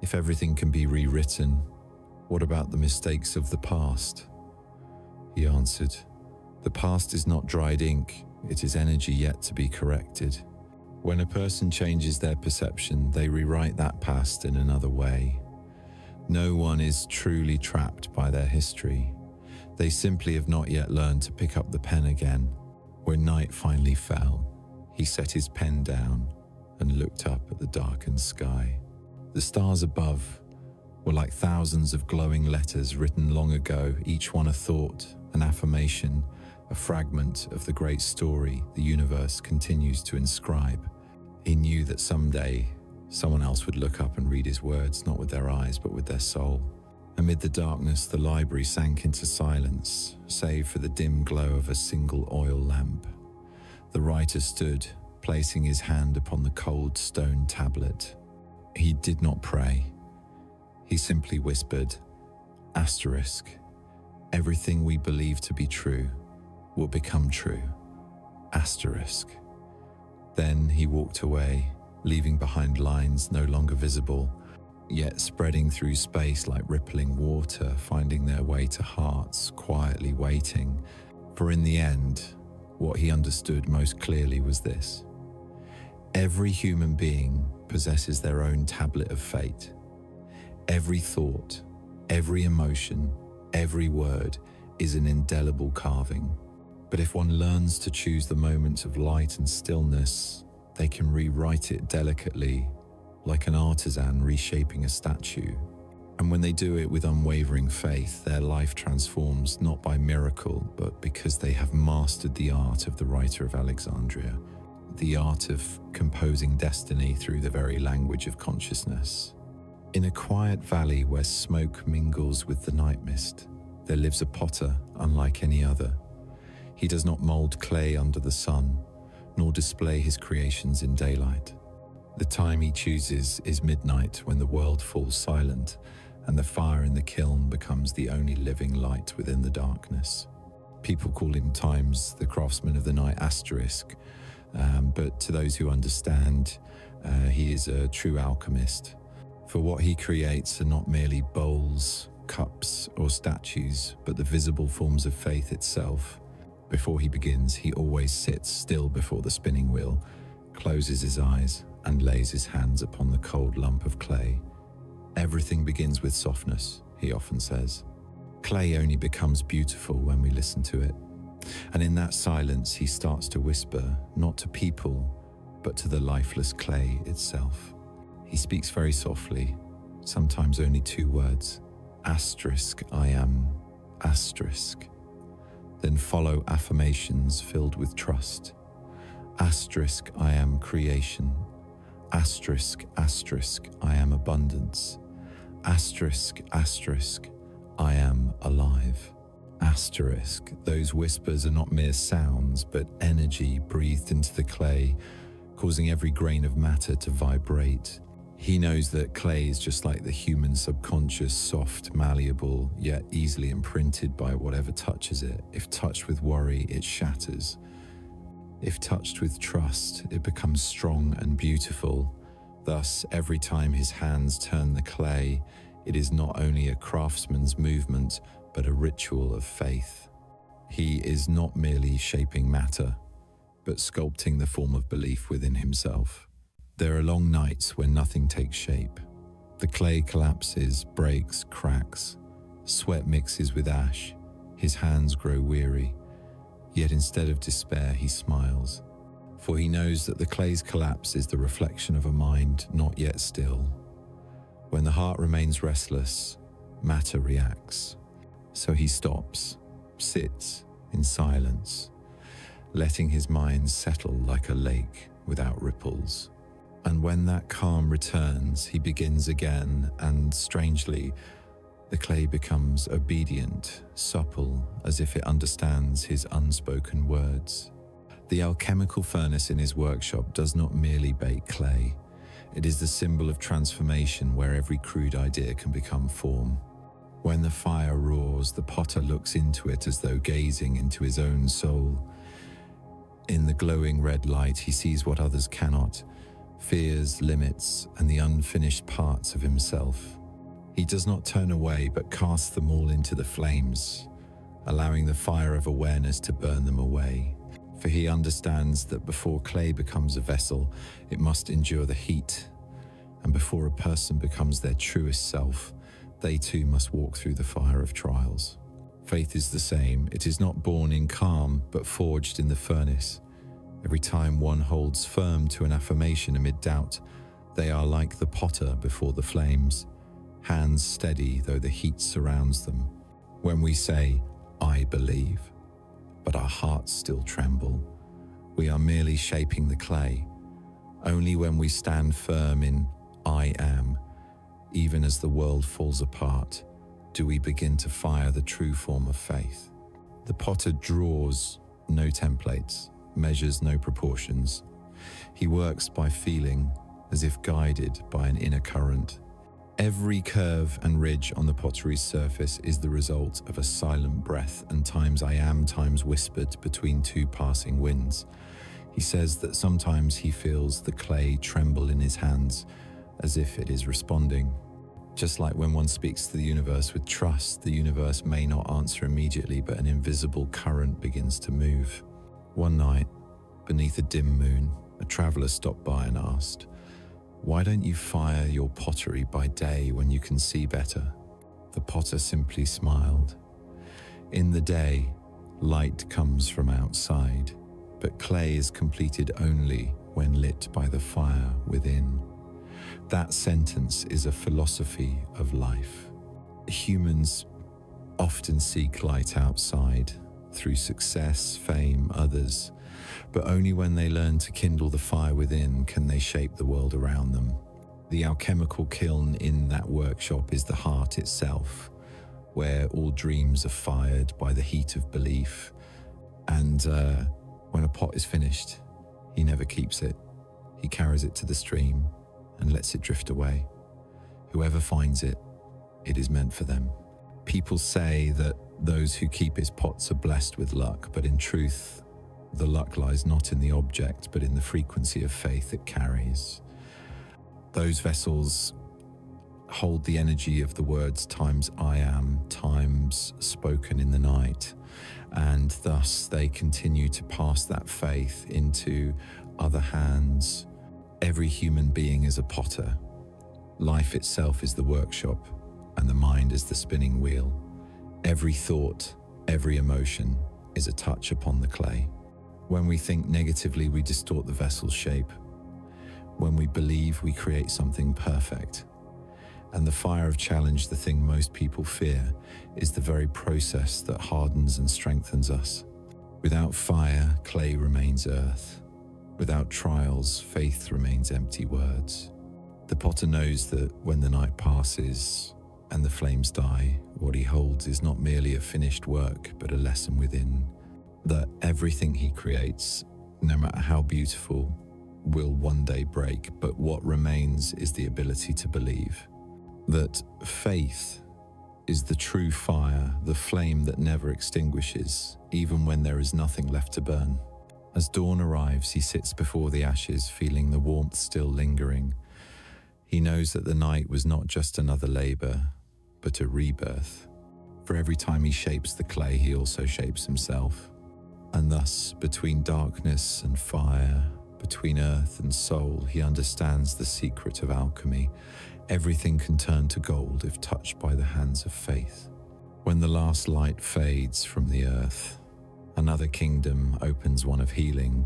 if everything can be rewritten, what about the mistakes of the past? He answered, the past is not dried ink, it is energy yet to be corrected. When a person changes their perception, they rewrite that past in another way. No one is truly trapped by their history. They simply have not yet learned to pick up the pen again. When night finally fell, he set his pen down and looked up at the darkened sky. The stars above were like thousands of glowing letters written long ago, each one a thought, an affirmation, a fragment of the great story the universe continues to inscribe. He knew that someday someone else would look up and read his words, not with their eyes, but with their soul. Amid the darkness, the library sank into silence, save for the dim glow of a single oil lamp. The writer stood, placing his hand upon the cold stone tablet. He did not pray. He simply whispered, asterisk, everything we believe to be true will become true, asterisk. Then he walked away, leaving behind lines no longer visible, yet spreading through space like rippling water, finding their way to hearts, quietly waiting. For in the end, what he understood most clearly was this: every human being possesses their own tablet of fate. Every thought, every emotion, every word is an indelible carving. But if one learns to choose the moments of light and stillness, they can rewrite it delicately, like an artisan reshaping a statue. And when they do it with unwavering faith, their life transforms not by miracle, but because they have mastered the art of the writer of Alexandria, the art of composing destiny through the very language of consciousness. In a quiet valley where smoke mingles with the night mist, there lives a potter unlike any other. He does not mold clay under the sun, nor display his creations in daylight. The time he chooses is midnight, when the world falls silent and the fire in the kiln becomes the only living light within the darkness. People call him times the craftsman of the night, asterisk, but to those who understand, he is a true alchemist. For what he creates are not merely bowls, cups, or statues, but the visible forms of faith itself. Before he begins, he always sits still before the spinning wheel, closes his eyes, and lays his hands upon the cold lump of clay. Everything begins with softness, he often says. Clay only becomes beautiful when we listen to it. And in that silence, he starts to whisper, not to people, but to the lifeless clay itself. He speaks very softly, sometimes only 2 words. Asterisk, I am, asterisk. Then follow affirmations filled with trust. Asterisk, I am creation. Asterisk, asterisk, I am abundance. Asterisk, asterisk, I am alive. Asterisk, those whispers are not mere sounds, but energy breathed into the clay, causing every grain of matter to vibrate. He knows that clay is just like the human subconscious, soft, malleable, yet easily imprinted by whatever touches it. If touched with worry, it shatters. If touched with trust, it becomes strong and beautiful. Thus, every time his hands turn the clay, it is not only a craftsman's movement, but a ritual of faith. He is not merely shaping matter, but sculpting the form of belief within himself. There are long nights when nothing takes shape. The clay collapses, breaks, cracks. Sweat mixes with ash. His hands grow weary. Yet instead of despair, he smiles. For he knows that the clay's collapse is the reflection of a mind not yet still. When the heart remains restless, matter reacts. So he stops, sits in silence, letting his mind settle like a lake without ripples. And when that calm returns, he begins again, and strangely, the clay becomes obedient, supple, as if it understands his unspoken words. The alchemical furnace in his workshop does not merely bake clay. It is the symbol of transformation where every crude idea can become form. When the fire roars, the potter looks into it as though gazing into his own soul. In the glowing red light, he sees what others cannot: fears, limits, and the unfinished parts of himself. He does not turn away, but casts them all into the flames, allowing the fire of awareness to burn them away. For he understands that before clay becomes a vessel, it must endure the heat. And before a person becomes their truest self, they too must walk through the fire of trials. Faith is the same. It is not born in calm, but forged in the furnace. Every time one holds firm to an affirmation amid doubt, they are like the potter before the flames, hands steady though the heat surrounds them. When we say, "I believe," but our hearts still tremble, we are merely shaping the clay. Only when we stand firm in "I am," even as the world falls apart, do we begin to fire the true form of faith. The potter draws no templates, measures no proportions. He works by feeling, as if guided by an inner current. Every curve and ridge on the pottery's surface is the result of a silent breath and times "I am," times whispered between two passing winds. He says that sometimes he feels the clay tremble in his hands, as if it is responding. Just like when one speaks to the universe with trust, the universe may not answer immediately, but an invisible current begins to move. One night, beneath a dim moon, a traveler stopped by and asked, "Why don't you fire your pottery by day when you can see better?" The potter simply smiled. In the day, light comes from outside, but clay is completed only when lit by the fire within. That sentence is a philosophy of life. Humans often seek light outside, through success, fame, others, but only when they learn to kindle the fire within can they shape the world around them. The alchemical kiln in that workshop is the heart itself, where all dreams are fired by the heat of belief. And when a pot is finished, he never keeps it. He carries it to the stream and lets it drift away. Whoever finds it, it is meant for them. People say that those who keep his pots are blessed with luck, but in truth, the luck lies not in the object, but in the frequency of faith it carries. Those vessels hold the energy of the words times "I am," times spoken in the night, and thus they continue to pass that faith into other hands. Every human being is a potter. Life itself is the workshop, and the mind is the spinning wheel. Every thought, every emotion is a touch upon the clay. When we think negatively, we distort the vessel's shape. When we believe, we create something perfect. And the fire of challenge, the thing most people fear, is the very process that hardens and strengthens us. Without fire, clay remains earth. Without trials, faith remains empty words. The potter knows that when the night passes and the flames die, what he holds is not merely a finished work, but a lesson within. That everything he creates, no matter how beautiful, will one day break, but what remains is the ability to believe. That faith is the true fire, the flame that never extinguishes, even when there is nothing left to burn. As dawn arrives, he sits before the ashes, feeling the warmth still lingering. He knows that the night was not just another labor, but a rebirth. For every time he shapes the clay, he also shapes himself. And thus, between darkness and fire, between earth and soul, he understands the secret of alchemy. Everything can turn to gold if touched by the hands of faith. When the last light fades from the earth, another kingdom opens, one of healing,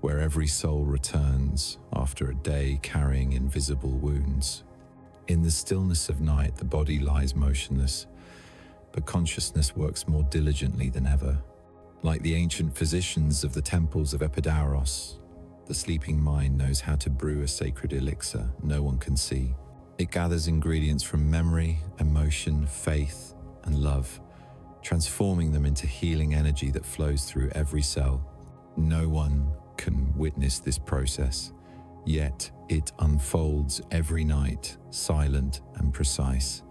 where every soul returns after a day carrying invisible wounds. In the stillness of night, the body lies motionless, but consciousness works more diligently than ever. Like the ancient physicians of the temples of Epidaurus, the sleeping mind knows how to brew a sacred elixir no one can see. It gathers ingredients from memory, emotion, faith, and love, transforming them into healing energy that flows through every cell. No one can witness this process, yet it unfolds every night, silent and precise.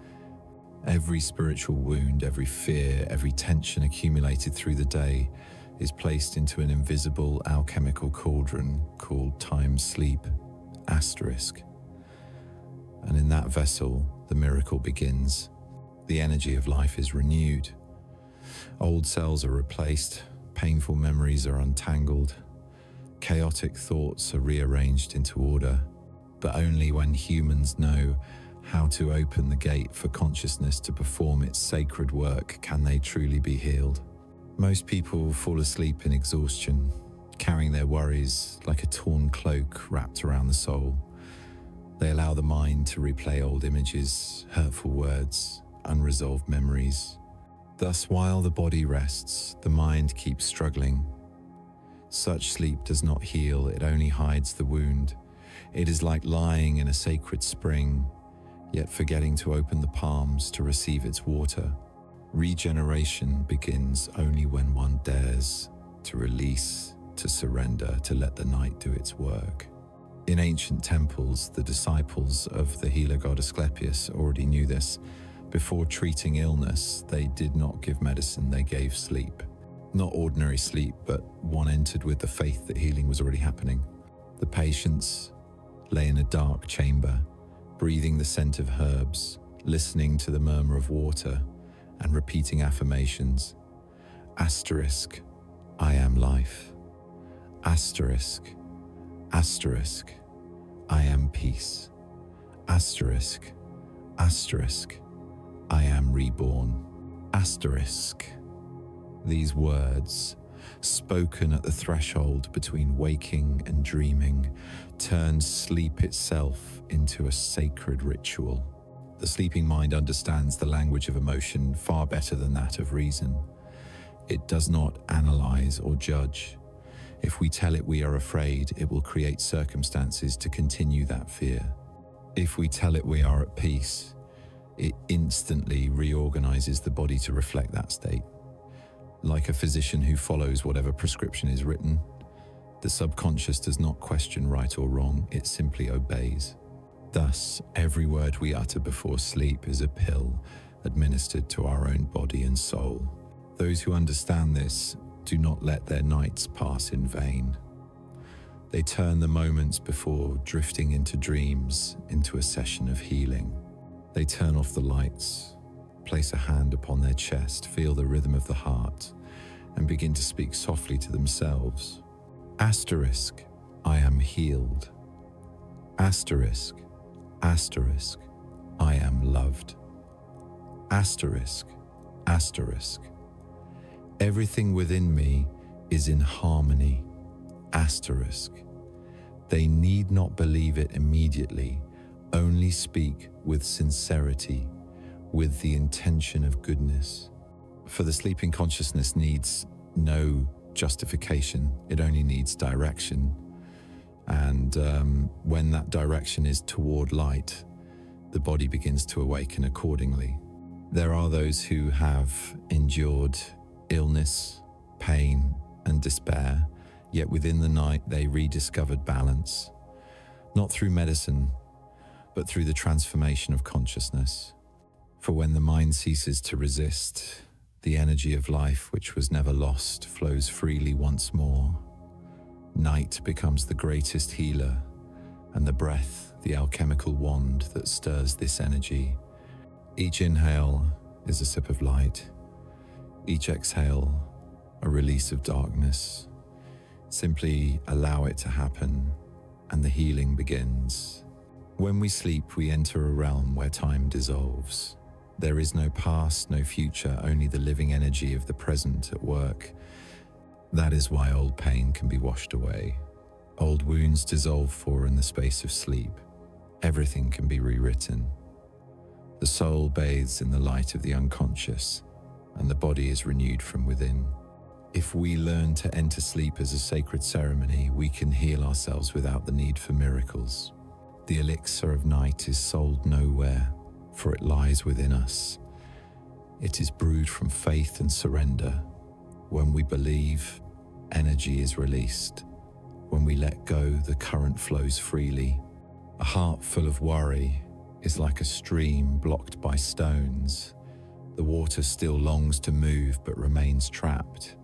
Every spiritual wound, every fear, every tension accumulated through the day is placed into an invisible alchemical cauldron called time-sleep, asterisk. And in that vessel, the miracle begins. The energy of life is renewed. Old cells are replaced, painful memories are untangled, chaotic thoughts are rearranged into order, but only when humans know how to open the gate for consciousness to perform its sacred work, can they truly be healed? Most people fall asleep in exhaustion, carrying their worries like a torn cloak wrapped around the soul. They allow the mind to replay old images, hurtful words, unresolved memories. Thus, while the body rests, the mind keeps struggling. Such sleep does not heal, it only hides the wound. It is like lying in a sacred spring, yet forgetting to open the palms to receive its water. Regeneration begins only when one dares to release, to surrender, to let the night do its work. In ancient temples, the disciples of the healer god Asclepius already knew this. Before treating illness, they did not give medicine, they gave sleep. Not ordinary sleep, but one entered with the faith that healing was already happening. The patients lay in a dark chamber, breathing the scent of herbs, listening to the murmur of water, and repeating affirmations. Asterisk, I am life. Asterisk, asterisk, I am peace. Asterisk, asterisk, I am reborn. Asterisk. These words, spoken at the threshold between waking and dreaming, turns sleep itself into a sacred ritual. The sleeping mind understands the language of emotion far better than that of reason. It does not analyze or judge. If we tell it we are afraid, it will create circumstances to continue that fear. If we tell it we are at peace, it instantly reorganizes the body to reflect that state. Like a physician who follows whatever prescription is written, the subconscious does not question right or wrong, it simply obeys. Thus, every word we utter before sleep is a pill administered to our own body and soul. Those who understand this do not let their nights pass in vain. They turn the moments before drifting into dreams into a session of healing. They turn off the lights, place a hand upon their chest, feel the rhythm of the heart, and begin to speak softly to themselves. Asterisk, I am healed. Asterisk, asterisk, I am loved. Asterisk, asterisk, everything within me is in harmony. Asterisk. They need not believe it immediately, only speak with sincerity, with the intention of goodness. For the sleeping consciousness needs no justification, it only needs direction. And when that direction is toward light, the body begins to awaken accordingly. There are those who have endured illness, pain, and despair, yet within the night they rediscovered balance, not through medicine, but through the transformation of consciousness. For when the mind ceases to resist, the energy of life, which was never lost, flows freely once more. Night becomes the greatest healer, and the breath, the alchemical wand that stirs this energy. Each inhale is a sip of light. Each exhale, a release of darkness. Simply allow it to happen, and the healing begins. When we sleep, we enter a realm where time dissolves. There is no past, no future, only the living energy of the present at work. That is why old pain can be washed away. Old wounds dissolve for in the space of sleep. Everything can be rewritten. The soul bathes in the light of the unconscious, and the body is renewed from within. If we learn to enter sleep as a sacred ceremony, we can heal ourselves without the need for miracles. The elixir of night is sold nowhere, for it lies within us. It is brewed from faith and surrender. When we believe, energy is released. When we let go, the current flows freely. A heart full of worry is like a stream blocked by stones. The water still longs to move but remains trapped.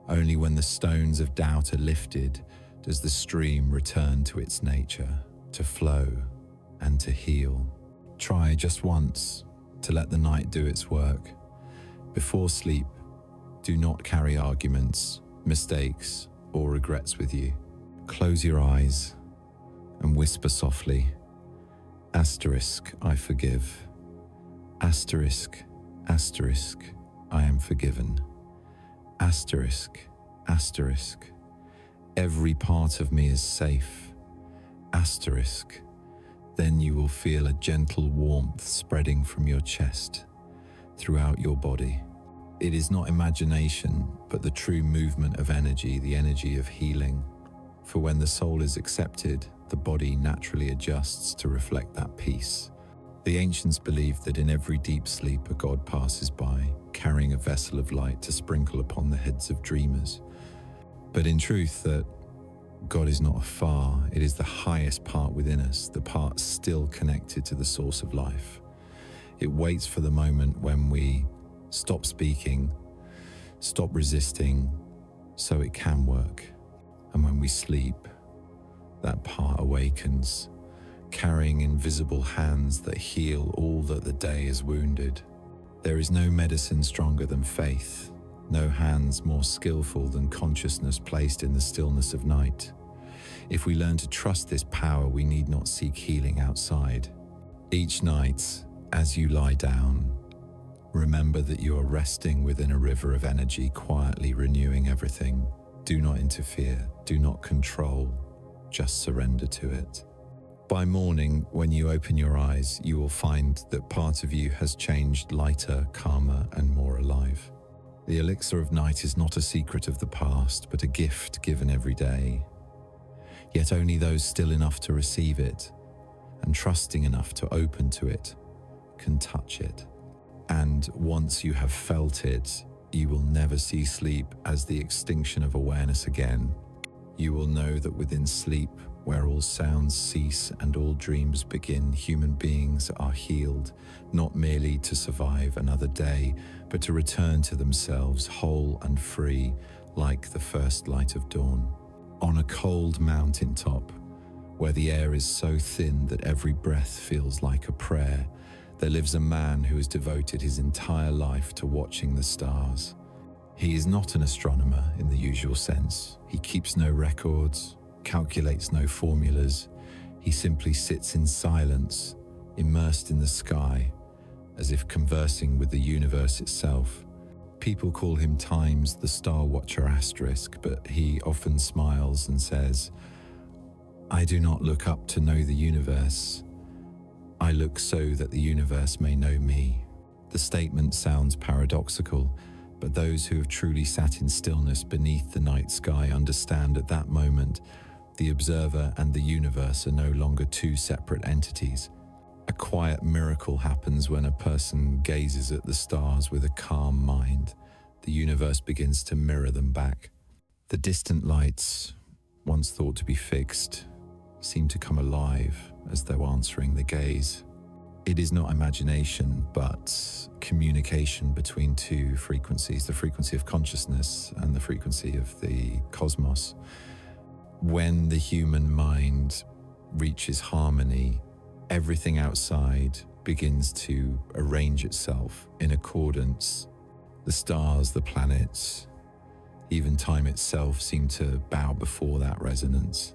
Only when the stones of doubt are lifted does the stream return to its nature, to flow and to heal. Try just once to let the night do its work. Before sleep, do not carry arguments, mistakes, or regrets with you. Close your eyes and whisper softly, Asterisk, I forgive. Asterisk, asterisk, I am forgiven. Asterisk, asterisk, every part of me is safe. Asterisk, then you will feel a gentle warmth spreading from your chest throughout your body. It is not imagination, but the true movement of energy, the energy of healing. For when the soul is accepted, the body naturally adjusts to reflect that peace. The ancients believed that in every deep sleep a god passes by, carrying a vessel of light to sprinkle upon the heads of dreamers. But in truth, that God is not afar, it is the highest part within us, the part still connected to the source of life. It waits for the moment when we stop speaking, stop resisting, so it can work. And when we sleep, that part awakens, carrying invisible hands that heal all that the day has wounded. There is no medicine stronger than faith, no hands more skillful than consciousness placed in the stillness of night. If we learn to trust this power, we need not seek healing outside. Each night, as you lie down, remember that you are resting within a river of energy, quietly renewing everything. Do not interfere, do not control, just surrender to it. By morning, when you open your eyes, you will find that part of you has changed lighter, calmer, and more alive. The elixir of night is not a secret of the past, but a gift given every day. Yet only those still enough to receive it, and trusting enough to open to it, can touch it. And once you have felt it, you will never see sleep as the extinction of awareness again. You will know that within sleep, where all sounds cease and all dreams begin, human beings are healed, not merely to survive another day, but to return to themselves whole and free, like the first light of dawn. On a cold mountain top, where the air is so thin that every breath feels like a prayer, there lives a man who has devoted his entire life to watching the stars. He is not an astronomer in the usual sense. He keeps no records, calculates no formulas. He simply sits in silence, immersed in the sky, as if conversing with the universe itself. People call him Times the Star Watcher asterisk, but he often smiles and says, "I do not look up to know the universe. I look so that the universe may know me." The statement sounds paradoxical, but those who have truly sat in stillness beneath the night sky understand at that moment the observer and the universe are no longer two separate entities. A quiet miracle happens when a person gazes at the stars with a calm mind. The universe begins to mirror them back. The distant lights, once thought to be fixed, seem to come alive as though answering the gaze. It is not imagination, but communication between two frequencies, the frequency of consciousness and the frequency of the cosmos. When the human mind reaches harmony, everything outside begins to arrange itself in accordance. The stars, the planets, even time itself seem to bow before that resonance.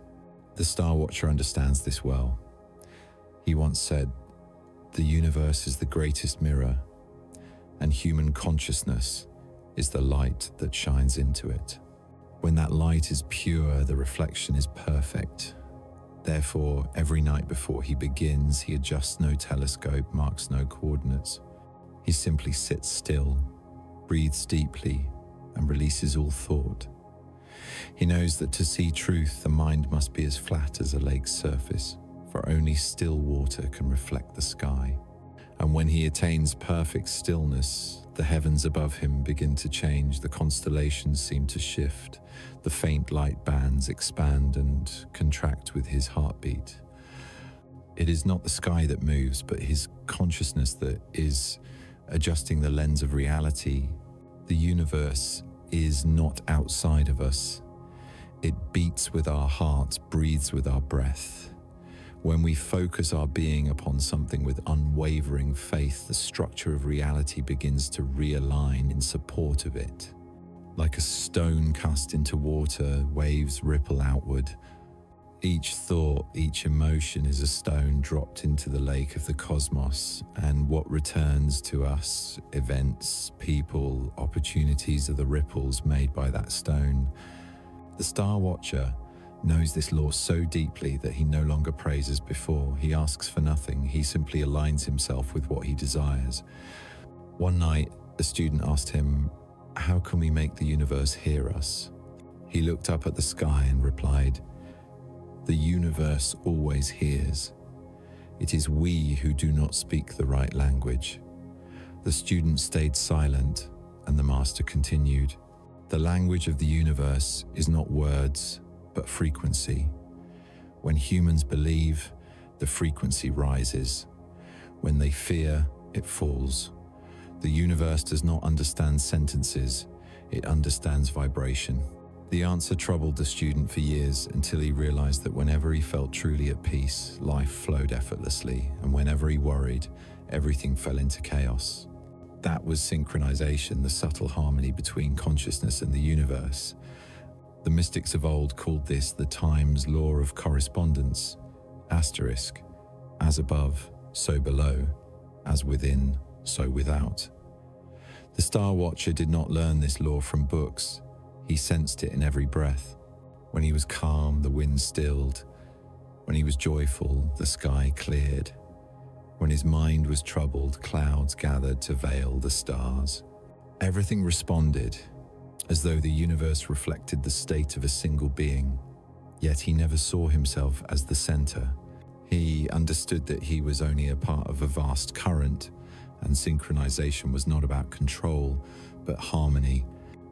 The Star Watcher understands this well. He once said, "The universe is the greatest mirror, and human consciousness is the light that shines into it. When that light is pure, the reflection is perfect. Therefore, every night before he begins, he adjusts no telescope, marks no coordinates. He simply sits still, breathes deeply, and releases all thought. He knows that to see truth, the mind must be as flat as a lake's surface, for only still water can reflect the sky. And when he attains perfect stillness, the heavens above him begin to change, the constellations seem to shift, the faint light bands expand and contract with his heartbeat. It is not the sky that moves, but his consciousness that is adjusting the lens of reality. The universe is not outside of us. It beats with our hearts, breathes with our breath. When we focus our being upon something with unwavering faith, the structure of reality begins to realign in support of it. Like a stone cast into water, waves ripple outward. Each thought, each emotion is a stone dropped into the lake of the cosmos, and what returns to us, events, people, opportunities, are the ripples made by that stone. The Star Watcher knows this law so deeply that he no longer prays as before. He asks for nothing. He simply aligns himself with what he desires. One night, a student asked him, "How can we make the universe hear us?" He looked up at the sky and replied, "The universe always hears. It is we who do not speak the right language." The student stayed silent, and the master continued, "The language of the universe is not words, but frequency. When humans believe, the frequency rises. When they fear, it falls. The universe does not understand sentences, it understands vibration." The answer troubled the student for years, until he realized that whenever he felt truly at peace, life flowed effortlessly, and whenever he worried, everything fell into chaos. That was synchronization, the subtle harmony between consciousness and the universe. The mystics of old called this the time's law of correspondence, asterisk, as above, so below, as within, so without. The Star Watcher did not learn this law from books. He sensed it in every breath. When he was calm, the wind stilled. When he was joyful, the sky cleared. When his mind was troubled, clouds gathered to veil the stars. Everything responded, as though the universe reflected the state of a single being. Yet he never saw himself as the center. He understood that he was only a part of a vast current, and synchronization was not about control, but harmony.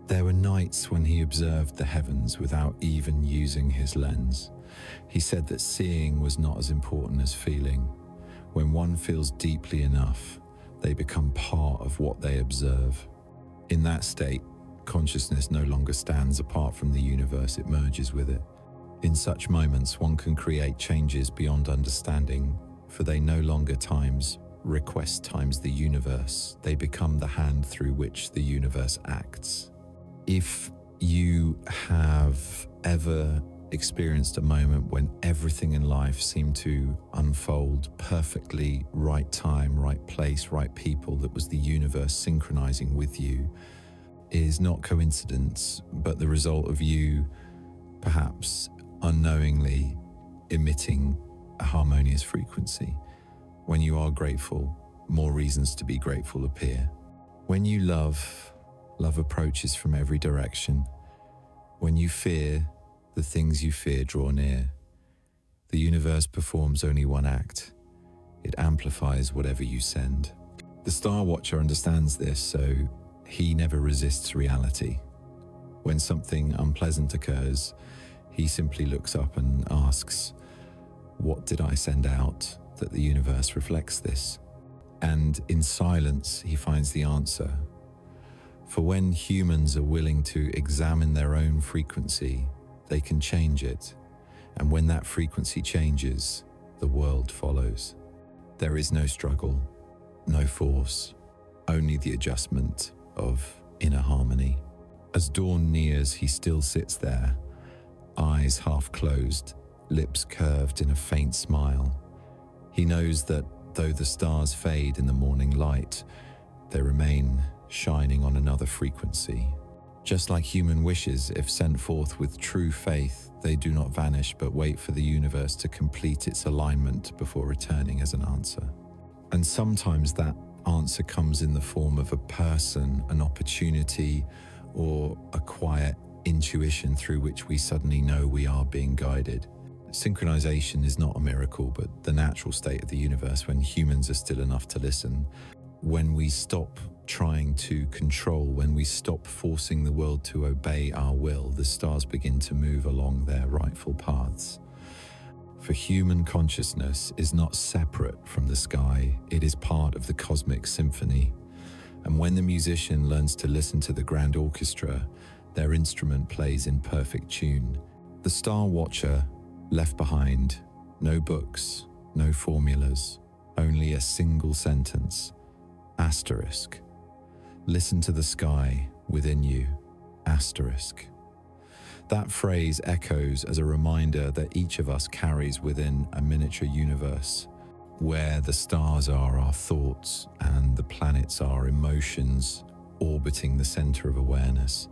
There were nights when he observed the heavens without even using his lens. He said that seeing was not as important as feeling. When one feels deeply enough, they become part of what they observe. In that state, consciousness no longer stands apart from the universe, it merges with it. In such moments, one can create changes beyond understanding, for they no longer request times the universe. They become the hand through which the universe acts. If you have ever experienced a moment when everything in life seemed to unfold perfectly, right time, right place, right people, that was the universe synchronizing with you, is not coincidence, but the result of you perhaps unknowingly emitting a harmonious frequency. When you are grateful, more reasons to be grateful appear. When you love approaches from every direction. When you fear, the things you fear draw near. The universe performs only one act. It amplifies whatever you send. The Star Watcher understands this, so he never resists reality. When something unpleasant occurs, he simply looks up and asks, "What did I send out that the universe reflects this?" And in silence, he finds the answer. For when humans are willing to examine their own frequency, they can change it. And when that frequency changes, the world follows. There is no struggle, no force, only the adjustment of inner harmony. As dawn nears, he still sits there, eyes half closed, lips curved in a faint smile. He knows that though the stars fade in the morning light, they remain shining on another frequency. Just like human wishes, if sent forth with true faith, they do not vanish but wait for the universe to complete its alignment before returning as an answer. And sometimes that answer comes in the form of a person, an opportunity, or a quiet intuition through which we suddenly know we are being guided. Synchronization is not a miracle, but the natural state of the universe when humans are still enough to listen. When we stop trying to control, when we stop forcing the world to obey our will, the stars begin to move along their rightful paths. For human consciousness is not separate from the sky, it is part of the cosmic symphony. And when the musician learns to listen to the grand orchestra, their instrument plays in perfect tune. The Star Watcher left behind no books, no formulas, only a single sentence, asterisk. Listen to the sky within you, asterisk. That phrase echoes as a reminder that each of us carries within a miniature universe, where the stars are our thoughts and the planets are emotions orbiting the center of awareness.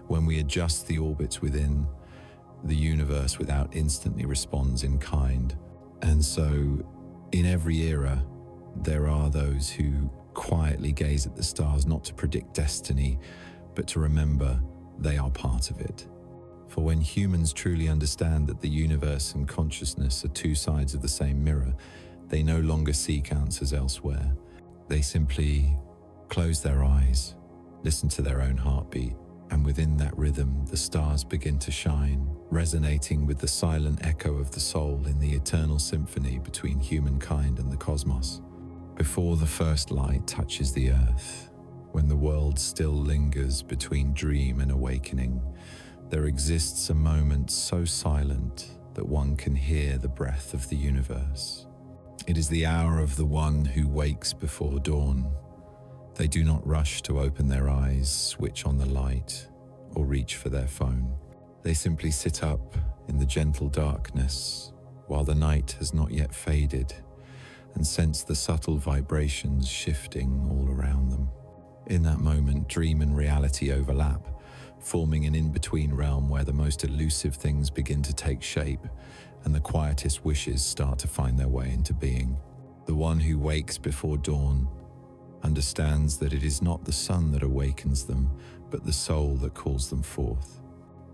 When we adjust the orbits within, the universe without instantly responds in kind. And so, in every era, there are those who quietly gaze at the stars not to predict destiny, but to remember they are part of it. For when humans truly understand that the universe and consciousness are two sides of the same mirror, they no longer seek answers elsewhere. They simply close their eyes, listen to their own heartbeat, and within that rhythm, the stars begin to shine, resonating with the silent echo of the soul in the eternal symphony between humankind and the cosmos. Before the first light touches the earth, when the world still lingers between dream and awakening, there exists a moment so silent that one can hear the breath of the universe. It is the hour of the one who wakes before dawn. They do not rush to open their eyes, switch on the light, or reach for their phone. They simply sit up in the gentle darkness while the night has not yet faded, and sense the subtle vibrations shifting all around them. In that moment, dream and reality overlap, forming an in-between realm where the most elusive things begin to take shape and the quietest wishes start to find their way into being. The one who wakes before dawn understands that it is not the sun that awakens them, but the soul that calls them forth.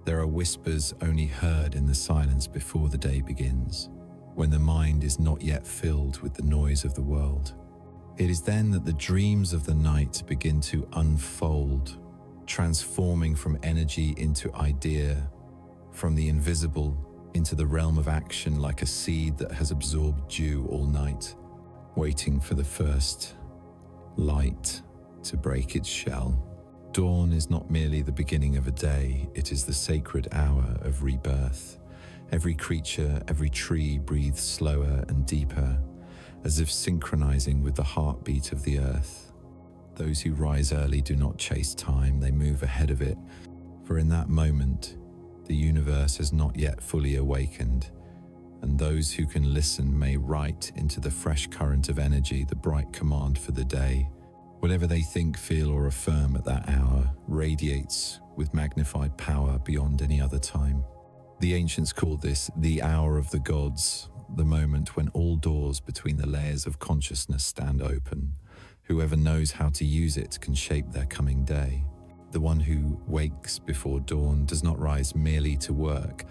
There are whispers only heard in the silence before the day begins, when the mind is not yet filled with the noise of the world. It is then that the dreams of the night begin to unfold, transforming from energy into idea, from the invisible into the realm of action, like a seed that has absorbed dew all night, waiting for the first light to break its shell. Dawn is not merely the beginning of a day, it is the sacred hour of rebirth. Every creature, every tree breathes slower and deeper, as if synchronizing with the heartbeat of the earth. Those who rise early do not chase time, they move ahead of it, for in that moment, the universe has not yet fully awakened, and those who can listen may write into the fresh current of energy the bright command for the day. Whatever they think, feel, or affirm at that hour radiates with magnified power beyond any other time. The ancients called this the hour of the gods, the moment when all doors between the layers of consciousness stand open. Whoever knows how to use it can shape their coming day. The one who wakes before dawn does not rise merely to work,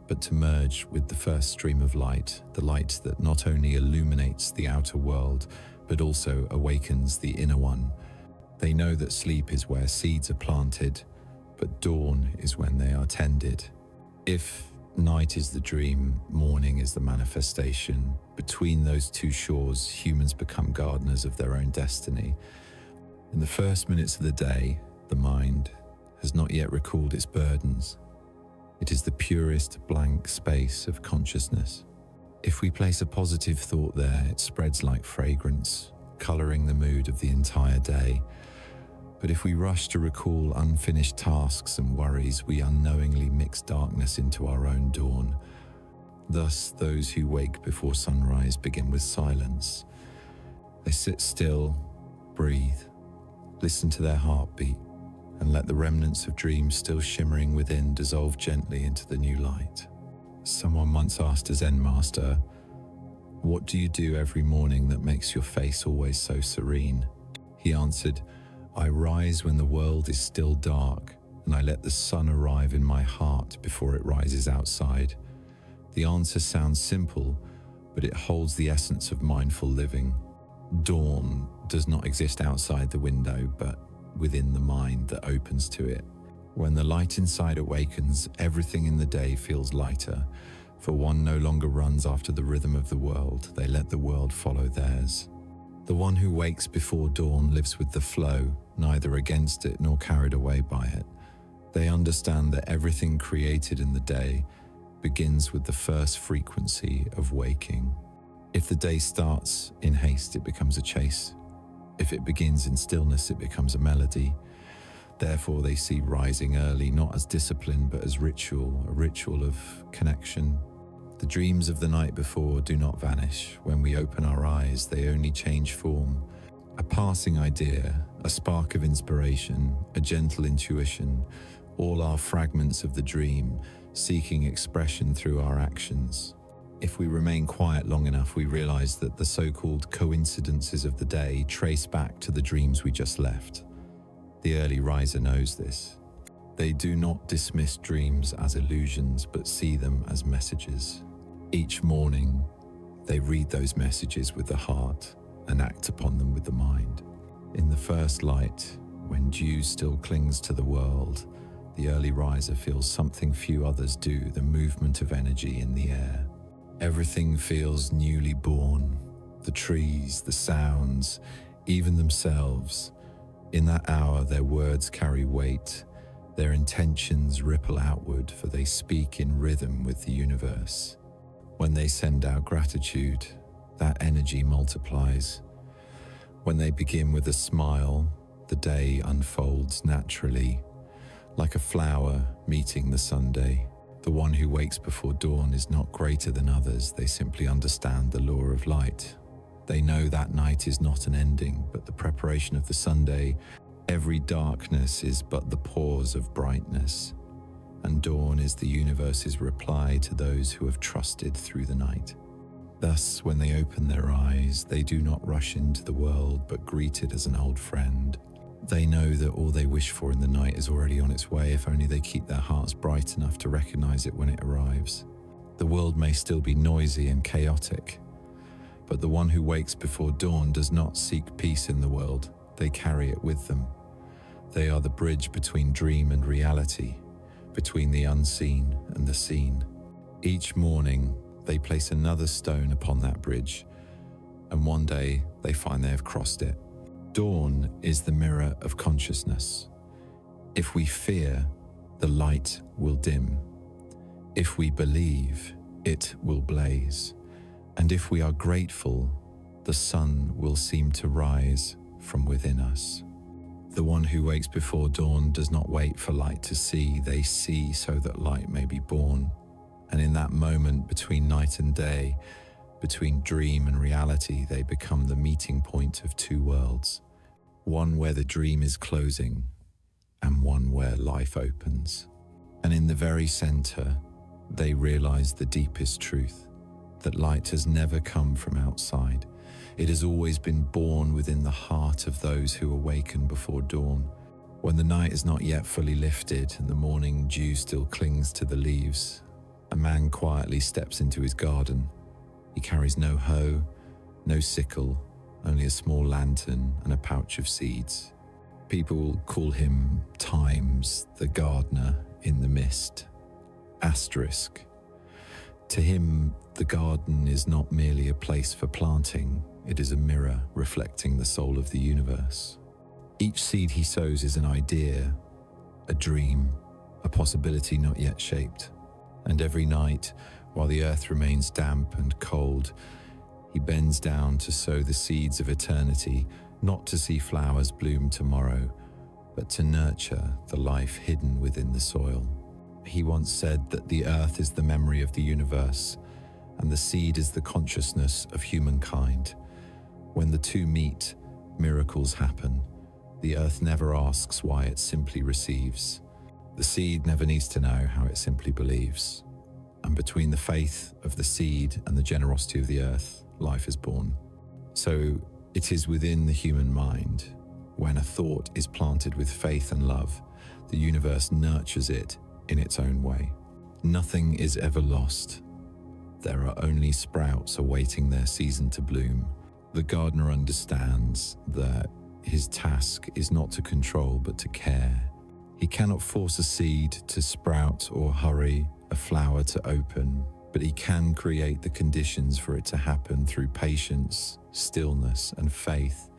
but to merge with the first stream of light, the light that not only illuminates the outer world, but also awakens the inner one. They know that sleep is where seeds are planted, but dawn is when they are tended. If night is the dream, morning is the manifestation. Between those two shores, humans become gardeners of their own destiny. In the first minutes of the day, the mind has not yet recalled its burdens. It is the purest blank space of consciousness. If we place a positive thought there, it spreads like fragrance, coloring the mood of the entire day. But if we rush to recall unfinished tasks and worries, we unknowingly mix darkness into our own dawn. Thus, those who wake before sunrise begin with silence. They sit still, breathe, listen to their heartbeat, and let the remnants of dreams still shimmering within dissolve gently into the new light. Someone once asked a Zen master, "What do you do every morning that makes your face always so serene?" He answered, "I rise when the world is still dark, and I let the sun arrive in my heart before it rises outside." The answer sounds simple, but it holds the essence of mindful living. Dawn does not exist outside the window, but within the mind that opens to it. When the light inside awakens, everything in the day feels lighter, for one no longer runs after the rhythm of the world, they let the world follow theirs. The one who wakes before dawn lives with the flow, neither against it nor carried away by it. They understand that everything created in the day begins with the first frequency of waking. If the day starts in haste, it becomes a chase. If it begins in stillness, it becomes a melody. Therefore, they see rising early not as discipline but as ritual, a ritual of connection. The dreams of the night before do not vanish. When we open our eyes, they only change form. A passing idea, a spark of inspiration, a gentle intuition, all are fragments of the dream, seeking expression through our actions. If we remain quiet long enough, we realize that the so-called coincidences of the day trace back to the dreams we just left. The early riser knows this. They do not dismiss dreams as illusions, but see them as messages. Each morning, they read those messages with the heart and act upon them with the mind. In the first light, when dew still clings to the world, the early riser feels something few others do, the movement of energy in the air. Everything feels newly born, the trees, the sounds, even themselves. In that hour, their words carry weight, their intentions ripple outward, for they speak in rhythm with the universe. When they send out gratitude, that energy multiplies. When they begin with a smile, the day unfolds naturally, like a flower meeting the Sunday. The one who wakes before dawn is not greater than others, they simply understand the law of light. They know that night is not an ending, but the preparation of the Sunday. Every darkness is but the pause of brightness, and dawn is the universe's reply to those who have trusted through the night. Thus, when they open their eyes, they do not rush into the world, but greet it as an old friend. They know that all they wish for in the night is already on its way, if only they keep their hearts bright enough to recognize it when it arrives. The world may still be noisy and chaotic, but the one who wakes before dawn does not seek peace in the world. They carry it with them. They are the bridge between dream and reality, between the unseen and the seen. Each morning, they place another stone upon that bridge, and one day they find they have crossed it. Dawn is the mirror of consciousness. If we fear, the light will dim. If we believe, it will blaze. And if we are grateful, the sun will seem to rise from within us. The one who wakes before dawn does not wait for light to see, they see so that light may be born. And in that moment between night and day, between dream and reality, they become the meeting point of two worlds. One where the dream is closing, and one where life opens. And in the very center, they realize the deepest truth, that light has never come from outside. It has always been born within the heart of those who awaken before dawn. When the night is not yet fully lifted and the morning dew still clings to the leaves, a man quietly steps into his garden. He carries no hoe, no sickle, only a small lantern and a pouch of seeds. People call him Times, the gardener in the mist. Asterisk. To him, the garden is not merely a place for planting, it is a mirror reflecting the soul of the universe. Each seed he sows is an idea, a dream, a possibility not yet shaped. And every night, while the earth remains damp and cold, he bends down to sow the seeds of eternity, not to see flowers bloom tomorrow, but to nurture the life hidden within the soil. He once said that the earth is the memory of the universe, and the seed is the consciousness of humankind. When the two meet, miracles happen. The earth never asks why, it simply receives. The seed never needs to know how, it simply believes. And between the faith of the seed and the generosity of the earth, life is born. So it is within the human mind. When a thought is planted with faith and love, the universe nurtures it in its own way. Nothing is ever lost. There are only sprouts awaiting their season to bloom. The gardener understands that his task is not to control but to care. He cannot force a seed to sprout or hurry a flower to open, but he can create the conditions for it to happen through patience, stillness, and faith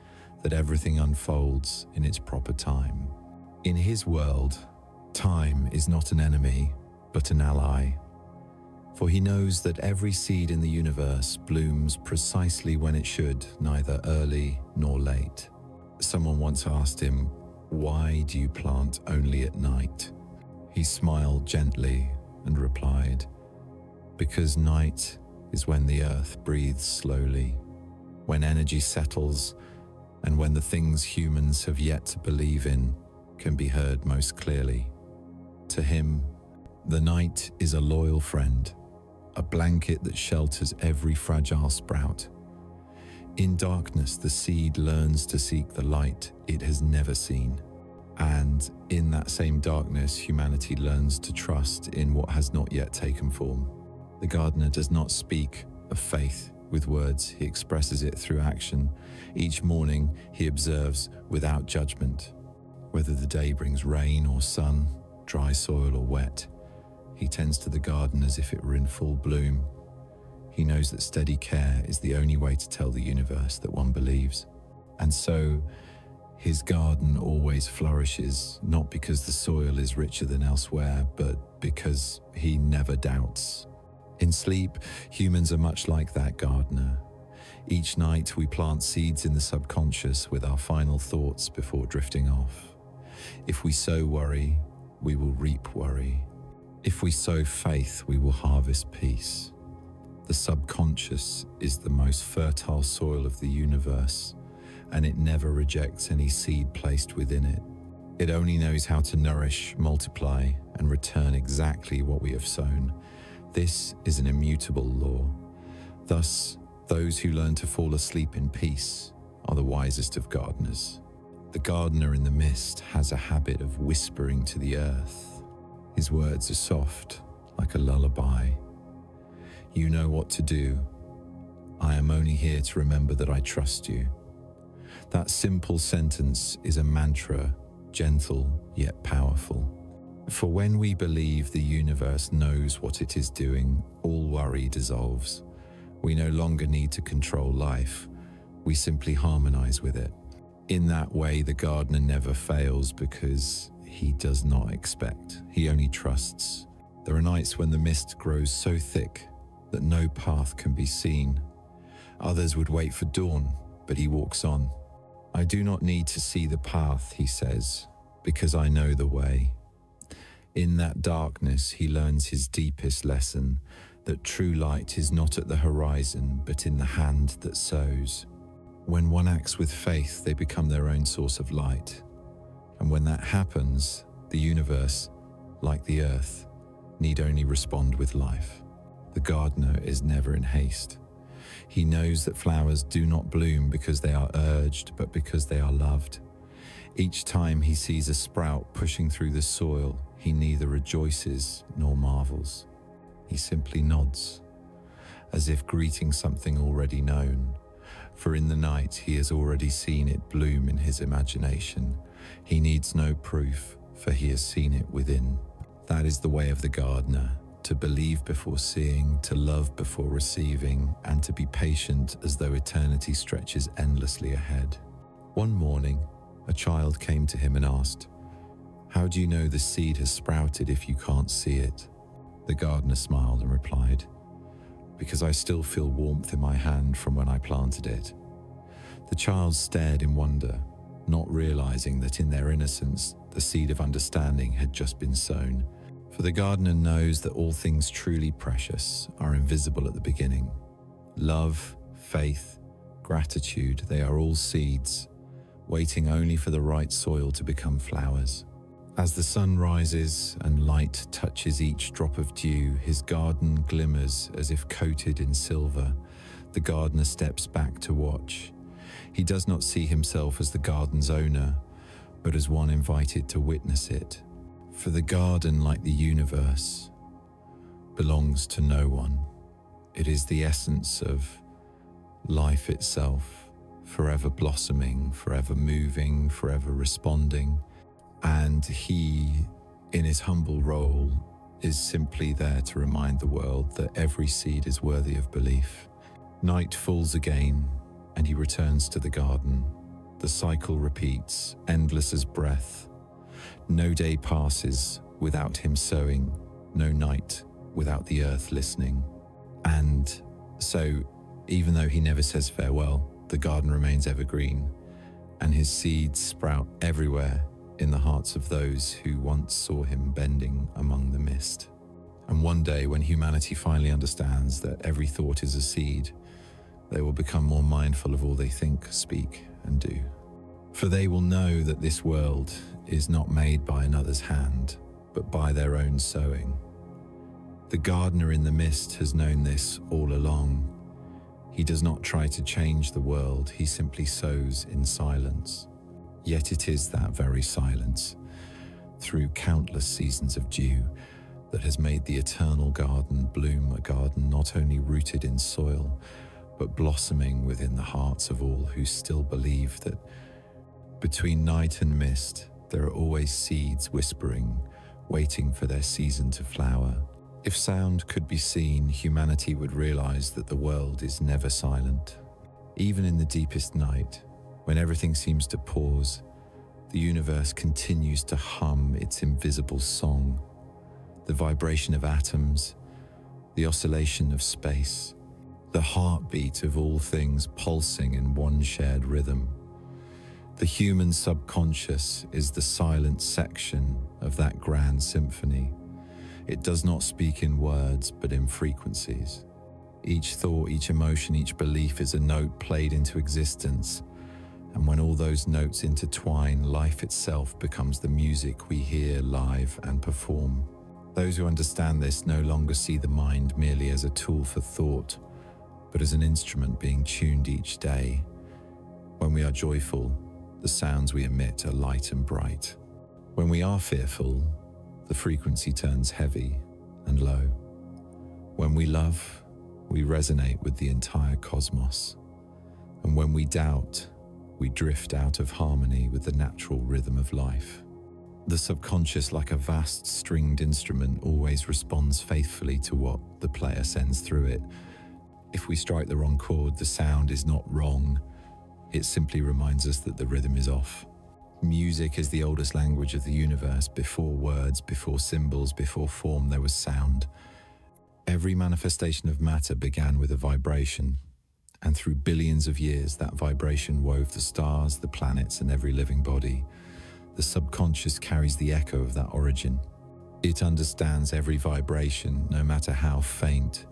that everything unfolds in its proper time. In his world, time is not an enemy, but an ally. For he knows that every seed in the universe blooms precisely when it should, neither early nor late. Someone once asked him, "Why do you plant only at night?" He smiled gently and replied, "Because night is when the earth breathes slowly, when energy settles, and when the things humans have yet to believe in can be heard most clearly." To him, the night is a loyal friend, a blanket that shelters every fragile sprout. In darkness, the seed learns to seek the light it has never seen. And in that same darkness, humanity learns to trust in what has not yet taken form. The gardener does not speak of faith with words, he expresses it through action. Each morning, he observes without judgment. Whether the day brings rain or sun, dry soil or wet, he tends to the garden as if it were in full bloom. He knows that steady care is the only way to tell the universe that one believes. And so, his garden always flourishes, not because the soil is richer than elsewhere, but because he never doubts. In sleep, humans are much like that gardener. Each night we plant seeds in the subconscious with our final thoughts before drifting off. If we sow worry, we will reap worry. If we sow faith, we will harvest peace. The subconscious is the most fertile soil of the universe, and it never rejects any seed placed within it. It only knows how to nourish, multiply, and return exactly what we have sown. This is an immutable law. Thus, those who learn to fall asleep in peace are the wisest of gardeners. The gardener in the mist has a habit of whispering to the earth. His words are soft, like a lullaby. "You know what to do. I am only here to remember that I trust you." That simple sentence is a mantra, gentle yet powerful. For when we believe the universe knows what it is doing, all worry dissolves. We no longer need to control life. We simply harmonize with it. In that way, the gardener never fails because he does not expect. He only trusts. There are nights when the mist grows so thick that no path can be seen. Others would wait for dawn, but he walks on. "I do not need to see the path," he says, "because I know the way." In that darkness, he learns his deepest lesson, that true light is not at the horizon, but in the hand that sows. When one acts with faith, they become their own source of light. And when that happens, the universe, like the earth, need only respond with life. The gardener is never in haste. He knows that flowers do not bloom because they are urged, but because they are loved. Each time he sees a sprout pushing through the soil, he neither rejoices nor marvels. He simply nods, as if greeting something already known. For in the night he has already seen it bloom in his imagination. He needs no proof, for he has seen it within. That is the way of the gardener. To believe before seeing, to love before receiving, and to be patient as though eternity stretches endlessly ahead. One morning, a child came to him and asked, "How do you know the seed has sprouted if you can't see it?" The gardener smiled and replied, "Because I still feel warmth in my hand from when I planted it." The child stared in wonder, not realizing that in their innocence, the seed of understanding had just been sown. For the gardener knows that all things truly precious are invisible at the beginning. Love, faith, gratitude, they are all seeds, waiting only for the right soil to become flowers. As the sun rises and light touches each drop of dew, his garden glimmers as if coated in silver. The gardener steps back to watch. He does not see himself as the garden's owner, but as one invited to witness it. For the garden, like the universe, belongs to no one. It is the essence of life itself, forever blossoming, forever moving, forever responding. And he, in his humble role, is simply there to remind the world that every seed is worthy of belief. Night falls again, and he returns to the garden. The cycle repeats, endless as breath. No day passes without him sowing, no night without the earth listening. And so, even though he never says farewell, the garden remains evergreen, and his seeds sprout everywhere in the hearts of those who once saw him bending among the mist. And one day, when humanity finally understands that every thought is a seed, they will become more mindful of all they think, speak, and do. For they will know that this world is not made by another's hand, but by their own sowing. The gardener in the mist has known this all along. He does not try to change the world, he simply sows in silence. Yet it is that very silence, through countless seasons of dew, that has made the eternal garden bloom, a garden not only rooted in soil, but blossoming within the hearts of all who still believe that between night and mist, there are always seeds whispering, waiting for their season to flower. If sound could be seen, humanity would realize that the world is never silent. Even in the deepest night, when everything seems to pause, the universe continues to hum its invisible song. The vibration of atoms, the oscillation of space, the heartbeat of all things pulsing in one shared rhythm. The human subconscious is the silent section of that grand symphony. It does not speak in words, but in frequencies. Each thought, each emotion, each belief is a note played into existence. And when all those notes intertwine, life itself becomes the music we hear live and perform. Those who understand this no longer see the mind merely as a tool for thought, but as an instrument being tuned each day. When we are joyful, the sounds we emit are light and bright. When we are fearful, the frequency turns heavy and low. When we love, we resonate with the entire cosmos. And when we doubt, we drift out of harmony with the natural rhythm of life. The subconscious, like a vast stringed instrument, always responds faithfully to what the player sends through it. If we strike the wrong chord, the sound is not wrong. It simply reminds us that the rhythm is off. Music is the oldest language of the universe. Before words, before symbols, before form, there was sound. Every manifestation of matter began with a vibration, and through billions of years, that vibration wove the stars, the planets, and every living body. The subconscious carries the echo of that origin. It understands every vibration, no matter how faint.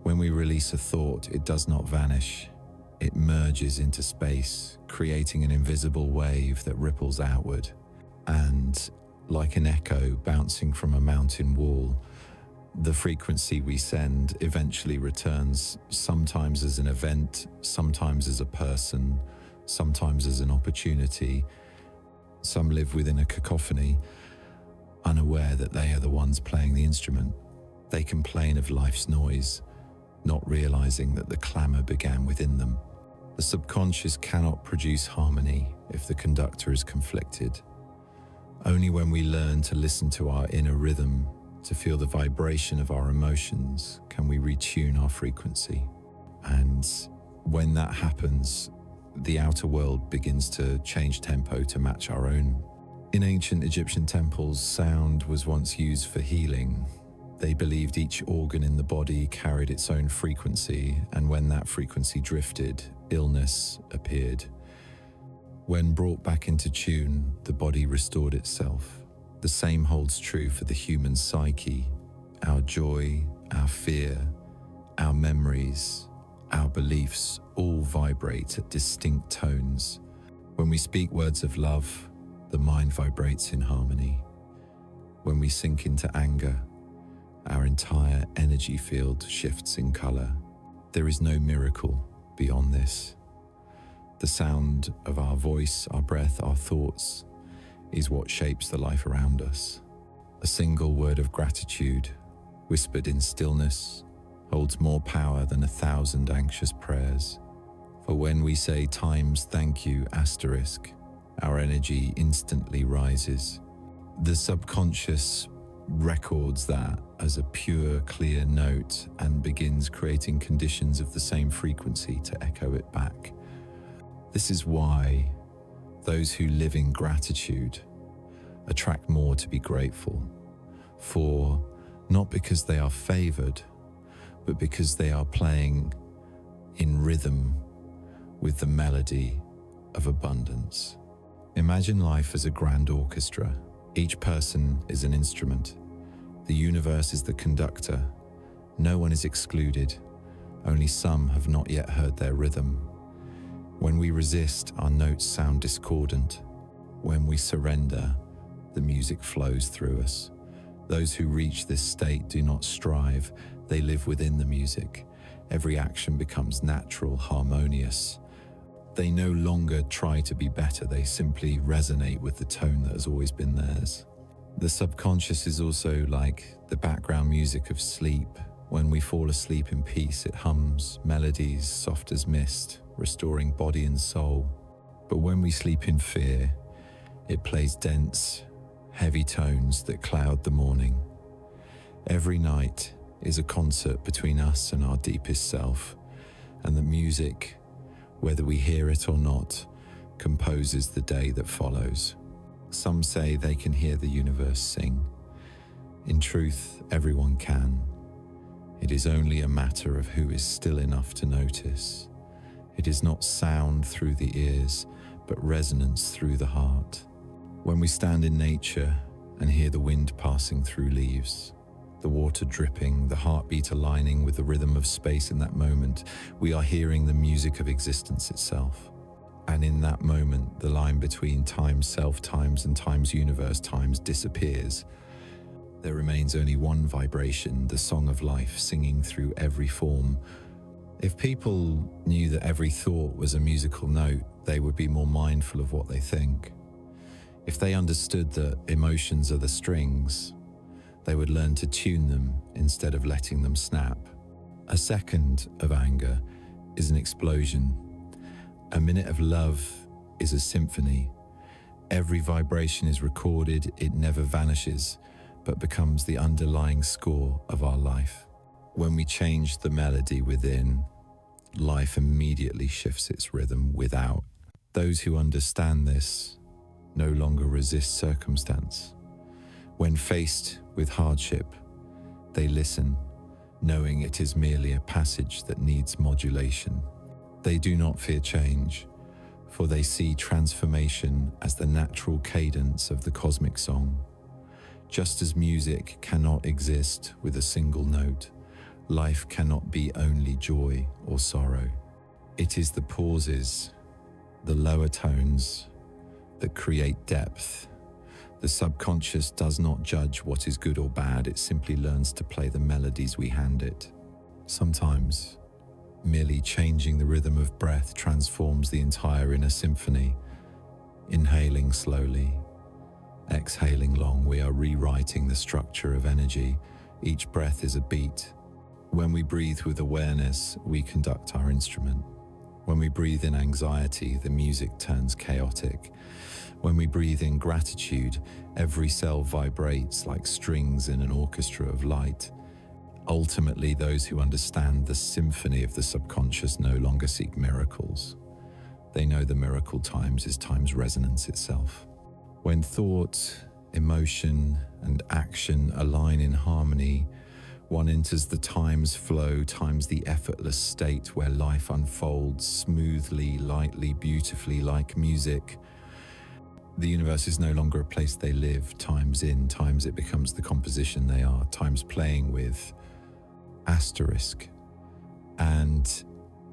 When we release a thought, it does not vanish. It merges into space, creating an invisible wave that ripples outward. And, like an echo bouncing from a mountain wall, the frequency we send eventually returns, sometimes as an event, sometimes as a person, sometimes as an opportunity. Some live within a cacophony, unaware that they are the ones playing the instrument. They complain of life's noise, not realizing that the clamor began within them. The subconscious cannot produce harmony if the conductor is conflicted. Only when we learn to listen to our inner rhythm, to feel the vibration of our emotions, can we retune our frequency. And when that happens, the outer world begins to change tempo to match our own. In ancient Egyptian temples, sound was once used for healing. They believed each organ in the body carried its own frequency, and when that frequency drifted, illness appeared. When brought back into tune, the body restored itself. The same holds true for the human psyche. Our joy, our fear, our memories, our beliefs all vibrate at distinct tones. When we speak words of love, the mind vibrates in harmony. When we sink into anger, our entire energy field shifts in color. There is no miracle beyond this. The sound of our voice, our breath, our thoughts is what shapes the life around us. A single word of gratitude, whispered in stillness, holds more power than 1,000 anxious prayers. For when we say times thank you asterisk, our energy instantly rises. The subconscious records that as a pure, clear note and begins creating conditions of the same frequency to echo it back. This is why those who live in gratitude attract more to be grateful for, not because they are favored, but because they are playing in rhythm with the melody of abundance. Imagine life as a grand orchestra. Each person is an instrument. The universe is the conductor. No one is excluded. Only some have not yet heard their rhythm. When we resist, our notes sound discordant. When we surrender, the music flows through us. Those who reach this state do not strive, they live within the music. Every action becomes natural, harmonious. They no longer try to be better, they simply resonate with the tone that has always been theirs. The subconscious is also like the background music of sleep. When we fall asleep in peace, it hums melodies soft as mist, restoring body and soul. But when we sleep in fear, it plays dense, heavy tones that cloud the morning. Every night is a concert between us and our deepest self, and the music, whether we hear it or not, composes the day that follows. Some say they can hear the universe sing. In truth, everyone can. It is only a matter of who is still enough to notice. It is not sound through the ears, but resonance through the heart. When we stand in nature and hear the wind passing through leaves, the water dripping, the heartbeat aligning with the rhythm of space in that moment, we are hearing the music of existence itself. And in that moment, the line between times self times and times universe times disappears. There remains only one vibration, the song of life singing through every form. If people knew that every thought was a musical note, they would be more mindful of what they think. If they understood that emotions are the strings, they would learn to tune them instead of letting them snap. A second of anger is an explosion. A minute of love is a symphony. Every vibration is recorded, it never vanishes, but becomes the underlying score of our life. When we change the melody within, life immediately shifts its rhythm without. Those who understand this no longer resist circumstance. When faced with hardship, they listen, knowing it is merely a passage that needs modulation. They do not fear change, for they see transformation as the natural cadence of the cosmic song. Just as music cannot exist with a single note, life cannot be only joy or sorrow. It is the pauses, the lower tones, that create depth. The subconscious does not judge what is good or bad, it simply learns to play the melodies we hand it. Sometimes, merely changing the rhythm of breath transforms the entire inner symphony. Inhaling slowly, exhaling long, we are rewriting the structure of energy. Each breath is a beat. When we breathe with awareness, we conduct our instrument. When we breathe in anxiety, the music turns chaotic. When we breathe in gratitude, every cell vibrates like strings in an orchestra of light. Ultimately, those who understand the symphony of the subconscious no longer seek miracles. They know the miracle times is time's resonance itself. When thought, emotion, and action align in harmony, one enters the times flow, times the effortless state where life unfolds smoothly, lightly, beautifully, like music. The universe is no longer a place they live. Times in, times it becomes the composition they are. Times playing with asterisk. And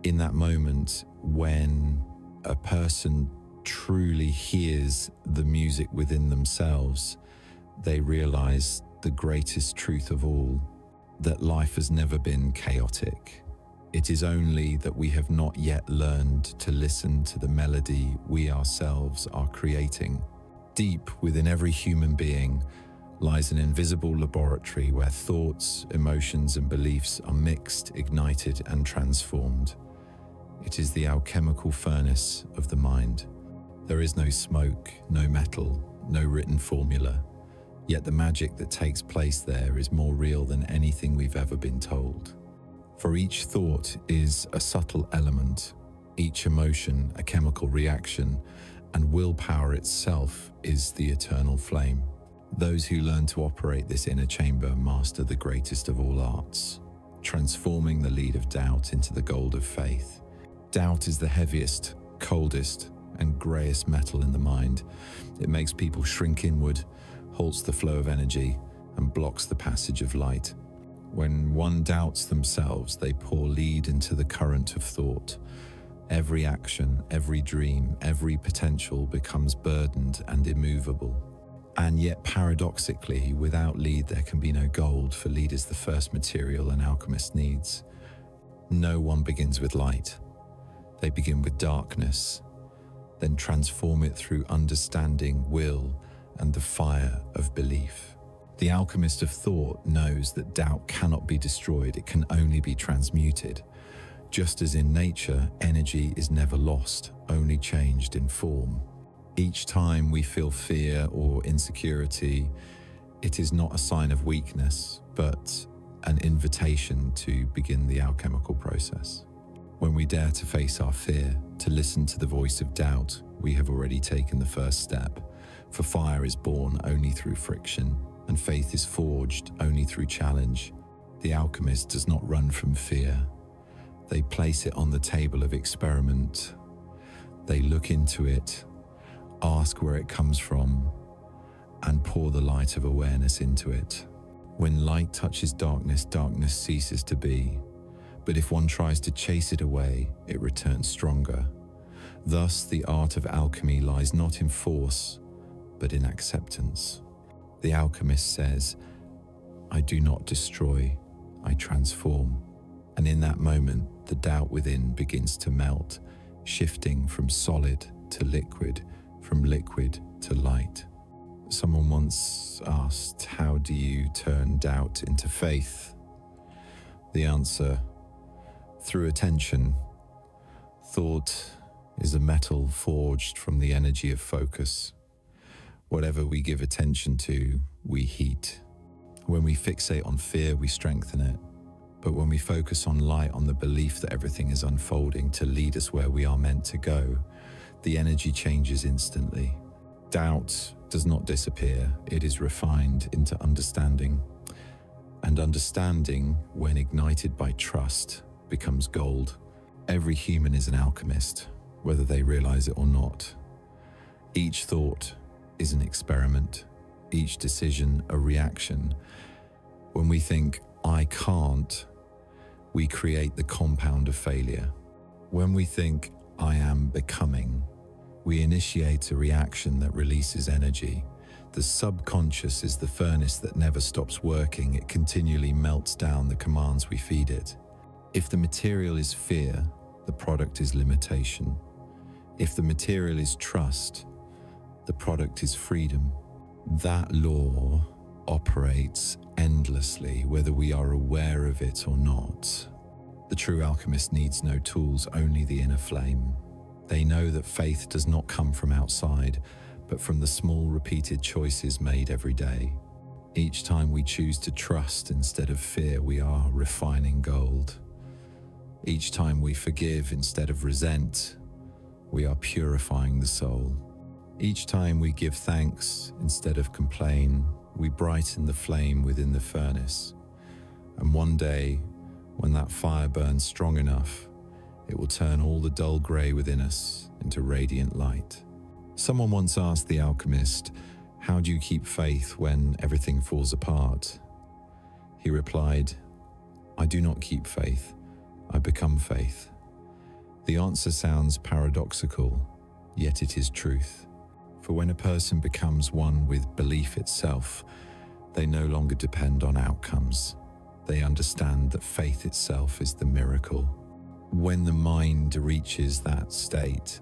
in that moment, when a person truly hears the music within themselves, they realize the greatest truth of all, that life has never been chaotic. It is only that we have not yet learned to listen to the melody we ourselves are creating. Deep within every human being lies an invisible laboratory where thoughts, emotions, and beliefs are mixed, ignited, and transformed. It is the alchemical furnace of the mind. There is no smoke, no metal, no written formula. Yet the magic that takes place there is more real than anything we've ever been told. For each thought is a subtle element, each emotion a chemical reaction, and willpower itself is the eternal flame. Those who learn to operate this inner chamber master the greatest of all arts, transforming the lead of doubt into the gold of faith. Doubt is the heaviest, coldest, and greyest metal in the mind. It makes people shrink inward, halts the flow of energy, and blocks the passage of light. When one doubts themselves, they pour lead into the current of thought. Every action, every dream, every potential becomes burdened and immovable. And yet, paradoxically, without lead there can be no gold, for lead is the first material an alchemist needs. No one begins with light. They begin with darkness, then transform it through understanding, will, and the fire of belief. The alchemist of thought knows that doubt cannot be destroyed, it can only be transmuted. Just as in nature, energy is never lost, only changed in form. Each time we feel fear or insecurity, it is not a sign of weakness, but an invitation to begin the alchemical process. When we dare to face our fear, to listen to the voice of doubt, we have already taken the first step. For fire is born only through friction, and faith is forged only through challenge. The alchemist does not run from fear. They place it on the table of experiment. They look into it, ask where it comes from, and pour the light of awareness into it. When light touches darkness, darkness ceases to be. But if one tries to chase it away, it returns stronger. Thus, the art of alchemy lies not in force, but in acceptance. The alchemist says, "I do not destroy, I transform." And in that moment, the doubt within begins to melt, shifting from solid to liquid, from liquid to light. Someone once asked, how do you turn doubt into faith? The answer, through attention. Thought is a metal forged from the energy of focus. Whatever we give attention to, we heat. When we fixate on fear, we strengthen it. But when we focus on light, on the belief that everything is unfolding to lead us where we are meant to go, the energy changes instantly. Doubt does not disappear, it is refined into understanding. And understanding, when ignited by trust, becomes gold. Every human is an alchemist, whether they realize it or not. Each thought is an experiment, each decision a reaction. When we think, I can't, we create the compound of failure. When we think, I am becoming, we initiate a reaction that releases energy. The subconscious is the furnace that never stops working. It continually melts down the commands we feed it. If the material is fear, the product is limitation. If the material is trust, the product is freedom. That law operates endlessly, whether we are aware of it or not. The true alchemist needs no tools, only the inner flame. They know that faith does not come from outside, but from the small repeated choices made every day. Each time we choose to trust instead of fear, we are refining gold. Each time we forgive instead of resent, we are purifying the soul. Each time we give thanks instead of complain, we brighten the flame within the furnace. And one day, when that fire burns strong enough, it will turn all the dull grey within us into radiant light. Someone once asked the alchemist, how do you keep faith when everything falls apart? He replied, I do not keep faith, I become faith. The answer sounds paradoxical, yet it is truth. For when a person becomes one with belief itself, they no longer depend on outcomes. They understand that faith itself is the miracle. When the mind reaches that state,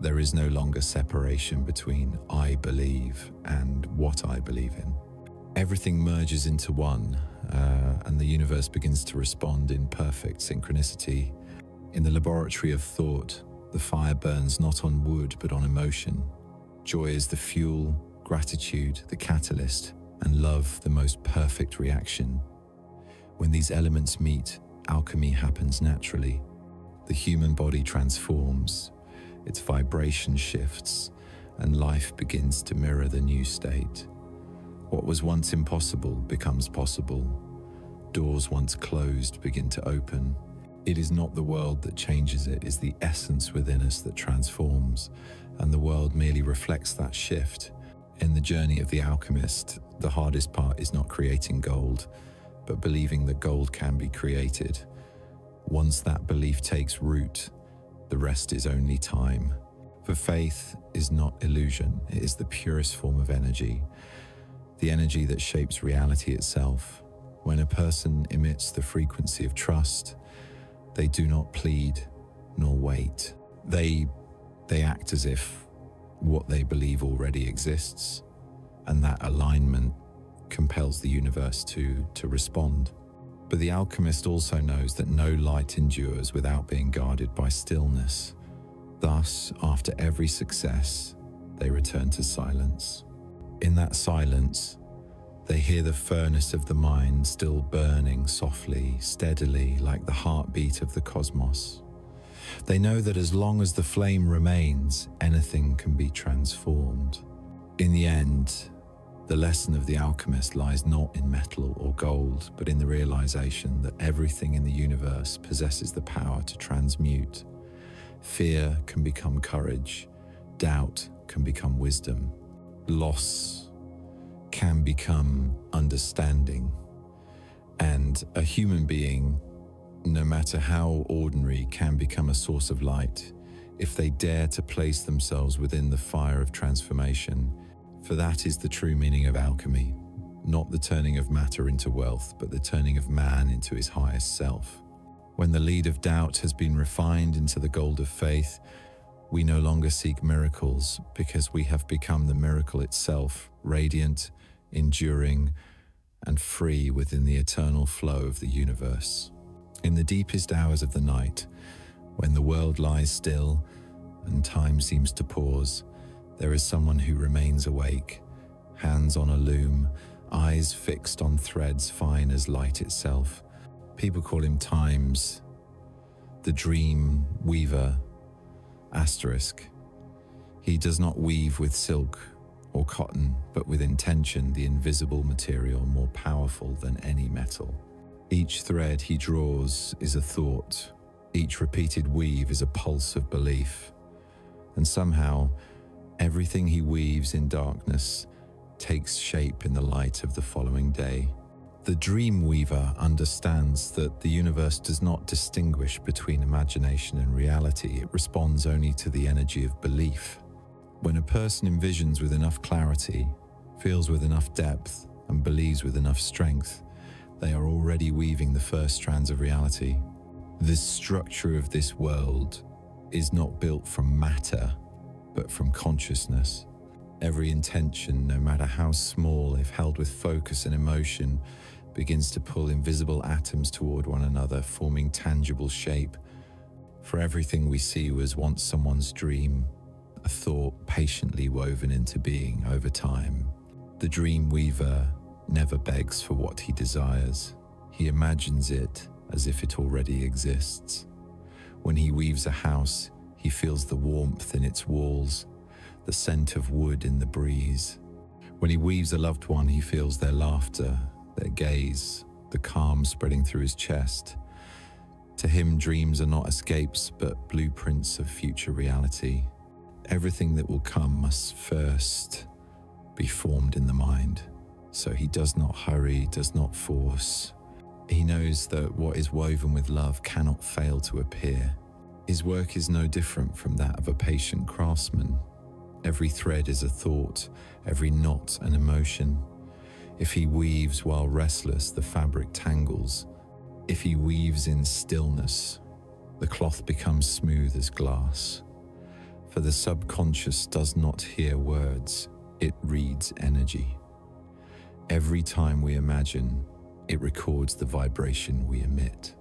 there is no longer separation between I believe and what I believe in. Everything merges into one, and the universe begins to respond in perfect synchronicity. In the laboratory of thought, the fire burns not on wood but on emotion. Joy is the fuel, gratitude the catalyst, and love the most perfect reaction. When these elements meet, alchemy happens naturally. The human body transforms, its vibration shifts, and life begins to mirror the new state. What was once impossible becomes possible. Doors once closed begin to open. It is not the world that changes, it is the essence within us that transforms, and the world merely reflects that shift. In the journey of the alchemist, the hardest part is not creating gold, but believing that gold can be created. Once that belief takes root, the rest is only time. For faith is not illusion, it is the purest form of energy, the energy that shapes reality itself. When a person emits the frequency of trust, they do not plead nor wait. They act as if what they believe already exists, and that alignment compels the universe to respond. But the alchemist also knows that no light endures without being guarded by stillness. Thus, after every success, they return to silence. In that silence, they hear the furnace of the mind still burning softly, steadily, like the heartbeat of the cosmos. They know that as long as the flame remains, anything can be transformed. In the end, the lesson of the alchemist lies not in metal or gold, but in the realization that everything in the universe possesses the power to transmute. Fear can become courage, doubt can become wisdom, loss can become understanding, and a human being, no matter how ordinary, can become a source of light if they dare to place themselves within the fire of transformation. For that is the true meaning of alchemy, not the turning of matter into wealth, but the turning of man into his highest self. When the lead of doubt has been refined into the gold of faith, we no longer seek miracles because we have become the miracle itself, radiant, enduring, and free within the eternal flow of the universe. In the deepest hours of the night, when the world lies still and time seems to pause, there is someone who remains awake, hands on a loom, eyes fixed on threads fine as light itself. People call him Times, the dream weaver, asterisk. He does not weave with silk or cotton, but with intention, the invisible material more powerful than any metal. Each thread he draws is a thought. Each repeated weave is a pulse of belief. And somehow, everything he weaves in darkness takes shape in the light of the following day. The dream weaver understands that the universe does not distinguish between imagination and reality. It responds only to the energy of belief. When a person envisions with enough clarity, feels with enough depth, and believes with enough strength, they are already weaving the first strands of reality. The structure of this world is not built from matter, but from consciousness. Every intention, no matter how small, if held with focus and emotion, begins to pull invisible atoms toward one another, forming tangible shape. For everything we see was once someone's dream, a thought patiently woven into being over time. The dream weaver never begs for what he desires. He imagines it as if it already exists. When he weaves a house, he feels the warmth in its walls, the scent of wood in the breeze. When he weaves a loved one, he feels their laughter, their gaze, the calm spreading through his chest. To him, dreams are not escapes, but blueprints of future reality. Everything that will come must first be formed in the mind. So he does not hurry, does not force. He knows that what is woven with love cannot fail to appear. His work is no different from that of a patient craftsman. Every thread is a thought, every knot an emotion. If he weaves while restless, the fabric tangles. If he weaves in stillness, the cloth becomes smooth as glass. For the subconscious does not hear words, it reads energy. Every time we imagine, it records the vibration we emit.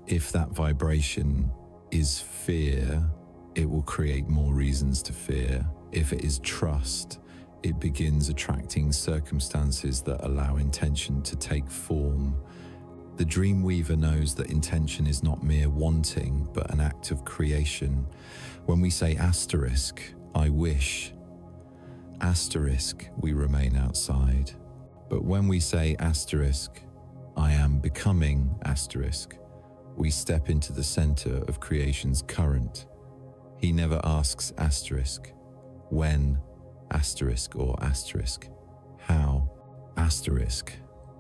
If that vibration is fear, it will create more reasons to fear. If it is trust, it begins attracting circumstances that allow intention to take form. The dream weaver knows that intention is not mere wanting, but an act of creation. When we say asterisk, I wish, asterisk, we remain outside. But when we say asterisk, I am becoming asterisk, We step into the center of creation's current. He never asks asterisk, when, asterisk or asterisk, how, asterisk,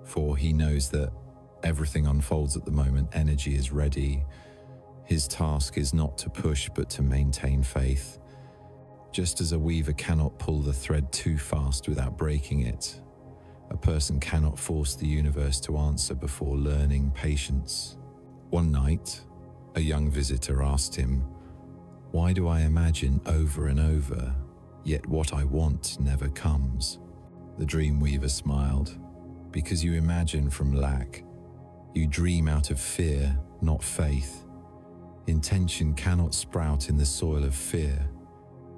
for he knows that everything unfolds at the moment. Energy is ready. His task is not to push but to maintain faith. Just as a weaver cannot pull the thread too fast without breaking it, a person cannot force the universe to answer before learning patience. One night, a young visitor asked him, "Why do I imagine over and over, yet what I want never comes?" The dream weaver smiled. "Because you imagine from lack. You dream out of fear, not faith. Intention cannot sprout in the soil of fear."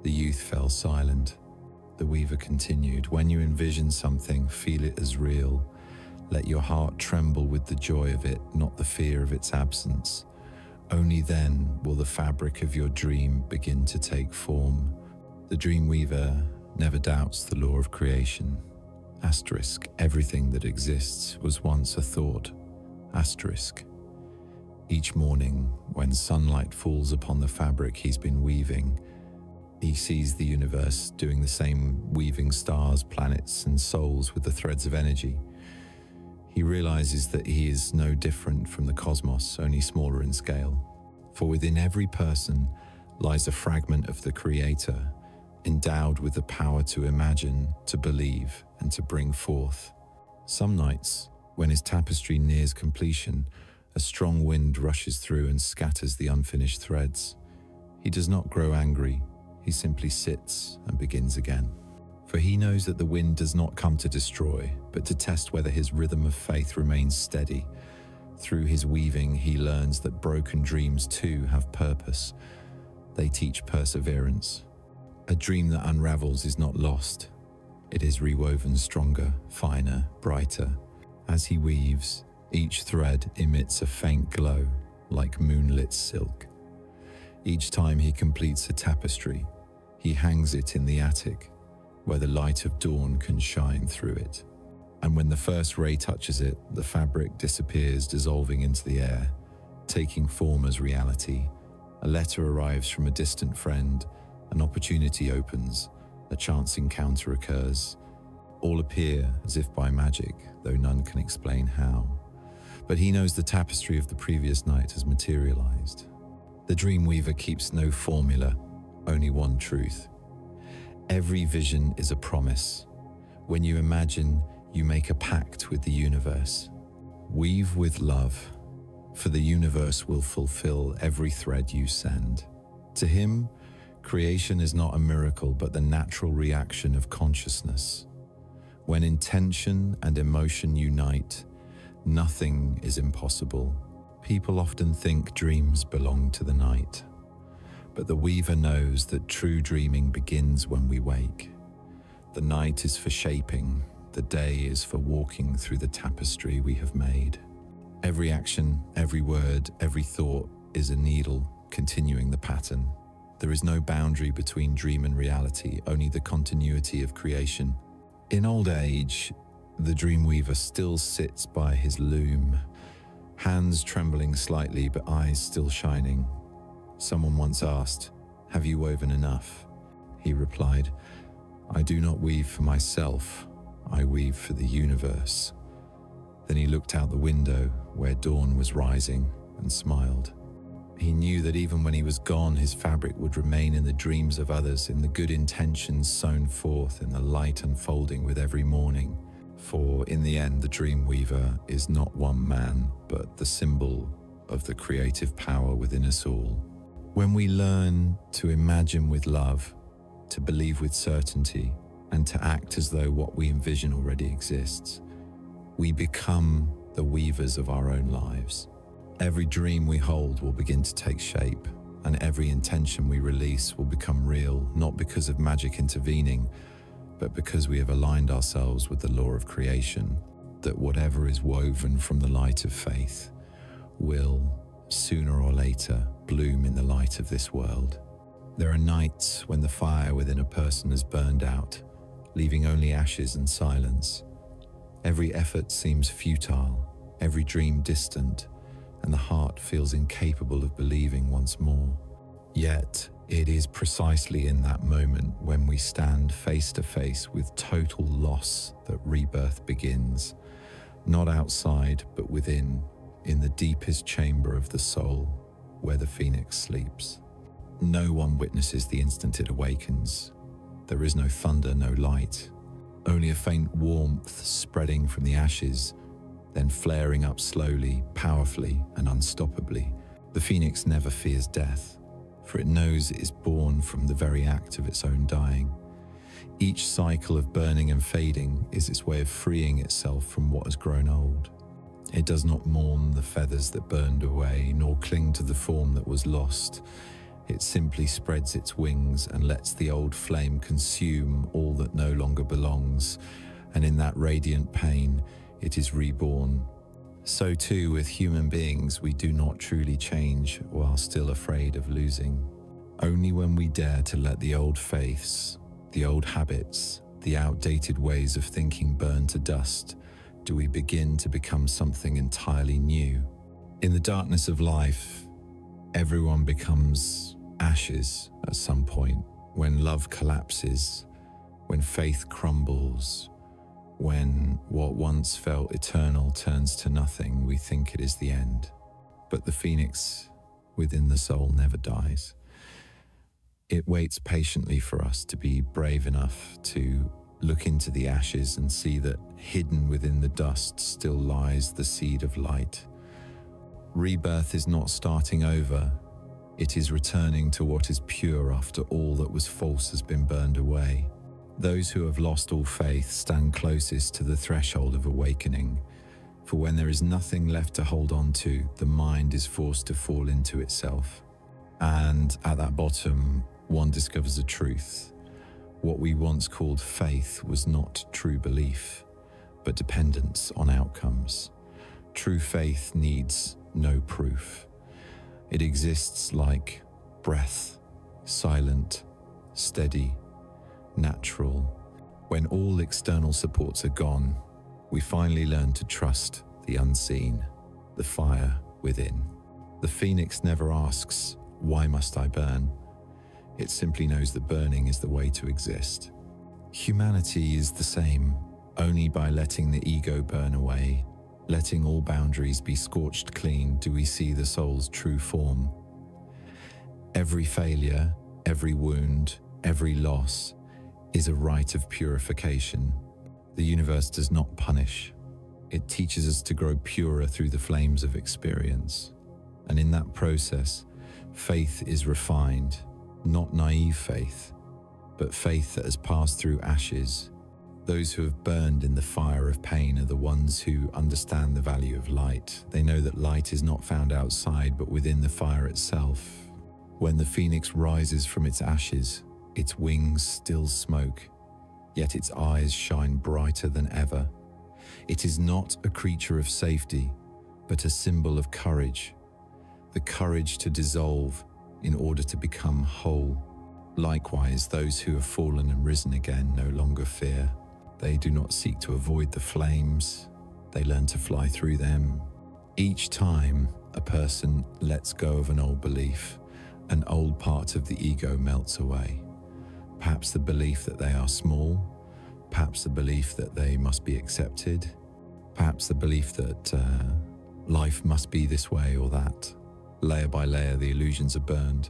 The youth fell silent. The weaver continued, "When you envision something, feel it as real. Let your heart tremble with the joy of it, not the fear of its absence. Only then will the fabric of your dream begin to take form." The dream weaver never doubts the law of creation. Asterisk, everything that exists was once a thought. Asterisk. Each morning, when sunlight falls upon the fabric he's been weaving, he sees the universe doing the same, weaving stars, planets, and souls with the threads of energy. He realizes that he is no different from the cosmos, only smaller in scale. For within every person lies a fragment of the Creator, endowed with the power to imagine, to believe, and to bring forth. Some nights, when his tapestry nears completion, a strong wind rushes through and scatters the unfinished threads. He does not grow angry. He simply sits and begins again. For he knows that the wind does not come to destroy, but to test whether his rhythm of faith remains steady. Through his weaving, he learns that broken dreams too have purpose. They teach perseverance. A dream that unravels is not lost. It is rewoven stronger, finer, brighter. As he weaves, each thread emits a faint glow, like moonlit silk. Each time he completes a tapestry, he hangs it in the attic, where the light of dawn can shine through it. And when the first ray touches it, the fabric disappears, dissolving into the air, taking form as reality. A letter arrives from a distant friend, an opportunity opens, a chance encounter occurs. All appear as if by magic, though none can explain how. But he knows the tapestry of the previous night has materialized. The dream weaver keeps no formula, only one truth. Every vision is a promise. When you imagine, you make a pact with the universe. Weave with love, for the universe will fulfill every thread you send. To him, creation is not a miracle, but the natural reaction of consciousness. When intention and emotion unite, nothing is impossible. People often think dreams belong to the night, but the weaver knows that true dreaming begins when we wake. The night is for shaping, the day is for walking through the tapestry we have made. Every action, every word, every thought is a needle continuing the pattern. There is no boundary between dream and reality, only the continuity of creation. In old age, the dream weaver still sits by his loom, hands trembling slightly but eyes still shining. Someone once asked, "Have you woven enough?" He replied, "I do not weave for myself, I weave for the universe." Then he looked out the window where dawn was rising and smiled. He knew that even when he was gone, his fabric would remain in the dreams of others, in the good intentions sown forth, in the light unfolding with every morning. For in the end, the dream weaver is not one man, but the symbol of the creative power within us all. When we learn to imagine with love, to believe with certainty, and to act as though what we envision already exists, we become the weavers of our own lives. Every dream we hold will begin to take shape, and every intention we release will become real, not because of magic intervening, but because we have aligned ourselves with the law of creation, that whatever is woven from the light of faith will, sooner or later, bloom in the light of this world. There are nights when the fire within a person has burned out, leaving only ashes and silence. Every effort seems futile, every dream distant, and the heart feels incapable of believing once more. Yet, it is precisely in that moment when we stand face to face with total loss that rebirth begins, not outside but within, in the deepest chamber of the soul, where the phoenix sleeps. No one witnesses the instant it awakens. There is no thunder, no light, only a faint warmth spreading from the ashes, then flaring up slowly, powerfully, and unstoppably. The phoenix never fears death, for it knows it is born from the very act of its own dying. Each cycle of burning and fading is its way of freeing itself from what has grown old. It does not mourn the feathers that burned away, nor cling to the form that was lost. It simply spreads its wings and lets the old flame consume all that no longer belongs, and in that radiant pain, it is reborn. So too with human beings, we do not truly change while still afraid of losing. Only when we dare to let the old faiths, the old habits, the outdated ways of thinking burn to dust, do we begin to become something entirely new. In the darkness of life, everyone becomes ashes at some point, when love collapses, when faith crumbles, when what once felt eternal turns to nothing. We think it is the end. But the phoenix within the soul never dies. It waits patiently for us to be brave enough to look into the ashes and see that hidden within the dust still lies the seed of light. Rebirth is not starting over. It is returning to what is pure after all that was false has been burned away. Those who have lost all faith stand closest to the threshold of awakening, for when there is nothing left to hold on to, the mind is forced to fall into itself. And at that bottom, one discovers a truth. What we once called faith was not true belief, but dependence on outcomes. True faith needs no proof. It exists like breath, silent, steady, natural. When all external supports are gone, we finally learn to trust the unseen, the fire within. The phoenix never asks, "Why must I burn?" It simply knows that burning is the way to exist. Humanity is the same, only by letting the ego burn away, letting all boundaries be scorched clean, do we see the soul's true form. Every failure, every wound, every loss is a rite of purification. The universe does not punish. It teaches us to grow purer through the flames of experience. And in that process, faith is refined, not naive faith, but faith that has passed through ashes. Those who have burned in the fire of pain are the ones who understand the value of light. They know that light is not found outside, but within the fire itself. When the phoenix rises from its ashes, its wings still smoke, yet its eyes shine brighter than ever. It is not a creature of safety, but a symbol of courage. The courage to dissolve in order to become whole. Likewise, those who have fallen and risen again no longer fear. They do not seek to avoid the flames. They learn to fly through them. Each time a person lets go of an old belief, an old part of the ego melts away. Perhaps the belief that they are small, perhaps the belief that they must be accepted, perhaps the belief that life must be this way or that. Layer by layer, the illusions are burned,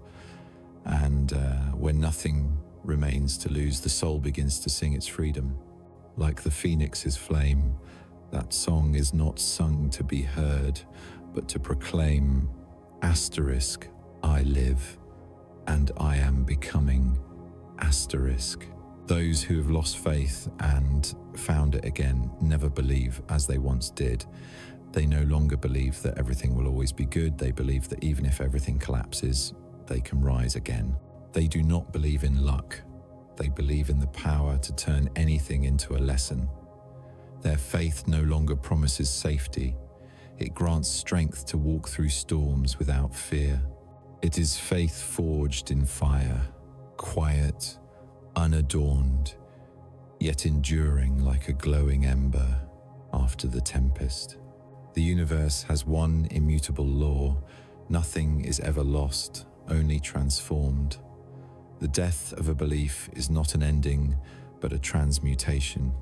and when nothing remains to lose, the soul begins to sing its freedom. Like the phoenix's flame, that song is not sung to be heard, but to proclaim, asterisk, I live, and I am becoming, asterisk. Those who have lost faith and found it again never believe as they once did. They no longer believe that everything will always be good. They believe that even if everything collapses, they can rise again. They do not believe in luck. They believe in the power to turn anything into a lesson. Their faith no longer promises safety. It grants strength to walk through storms without fear. It is faith forged in fire, quiet, unadorned, yet enduring like a glowing ember after the tempest. The universe has one immutable law: nothing is ever lost, only transformed. The death of a belief is not an ending, but a transmutation.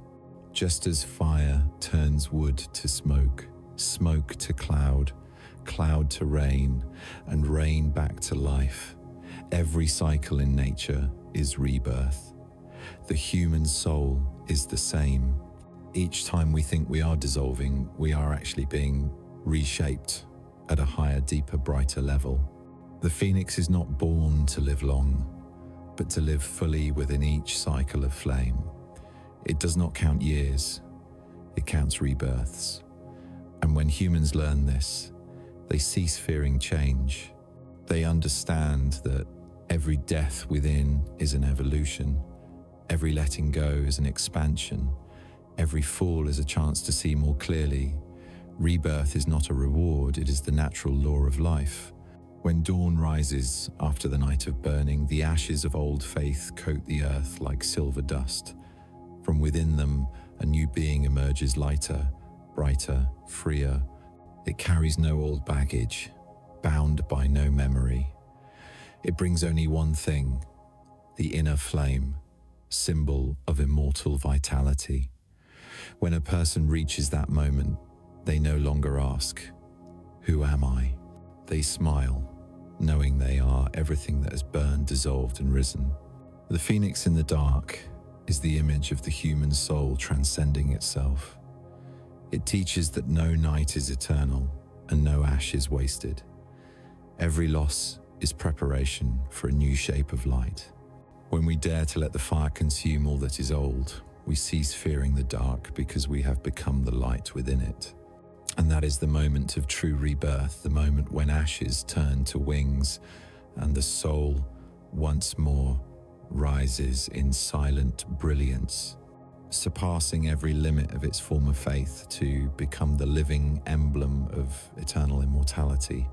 Just as fire turns wood to smoke, smoke to cloud, cloud to rain, and rain back to life, every cycle in nature is rebirth. The human soul is the same. Each time we think we are dissolving, we are actually being reshaped at a higher, deeper, brighter level. The phoenix is not born to live long, but to live fully within each cycle of flame. It does not count years, it counts rebirths. And when humans learn this, they cease fearing change. They understand that every death within is an evolution, every letting go is an expansion, every fall is a chance to see more clearly. Rebirth is not a reward, it is the natural law of life. When dawn rises after the night of burning, the ashes of old faith coat the earth like silver dust. From within them, a new being emerges, lighter, brighter, freer. It carries no old baggage, bound by no memory. It brings only one thing: the inner flame, symbol of immortal vitality. When a person reaches that moment, they no longer ask, "Who am I?" They smile, knowing they are everything that has burned, dissolved, and risen. The phoenix in the dark is the image of the human soul transcending itself. It teaches that no night is eternal and no ash is wasted. Every loss is preparation for a new shape of light. When we dare to let the fire consume all that is old, we cease fearing the dark because we have become the light within it. And that is the moment of true rebirth, the moment when ashes turn to wings and the soul once more rises in silent brilliance, surpassing every limit of its former faith to become the living emblem of eternal immortality.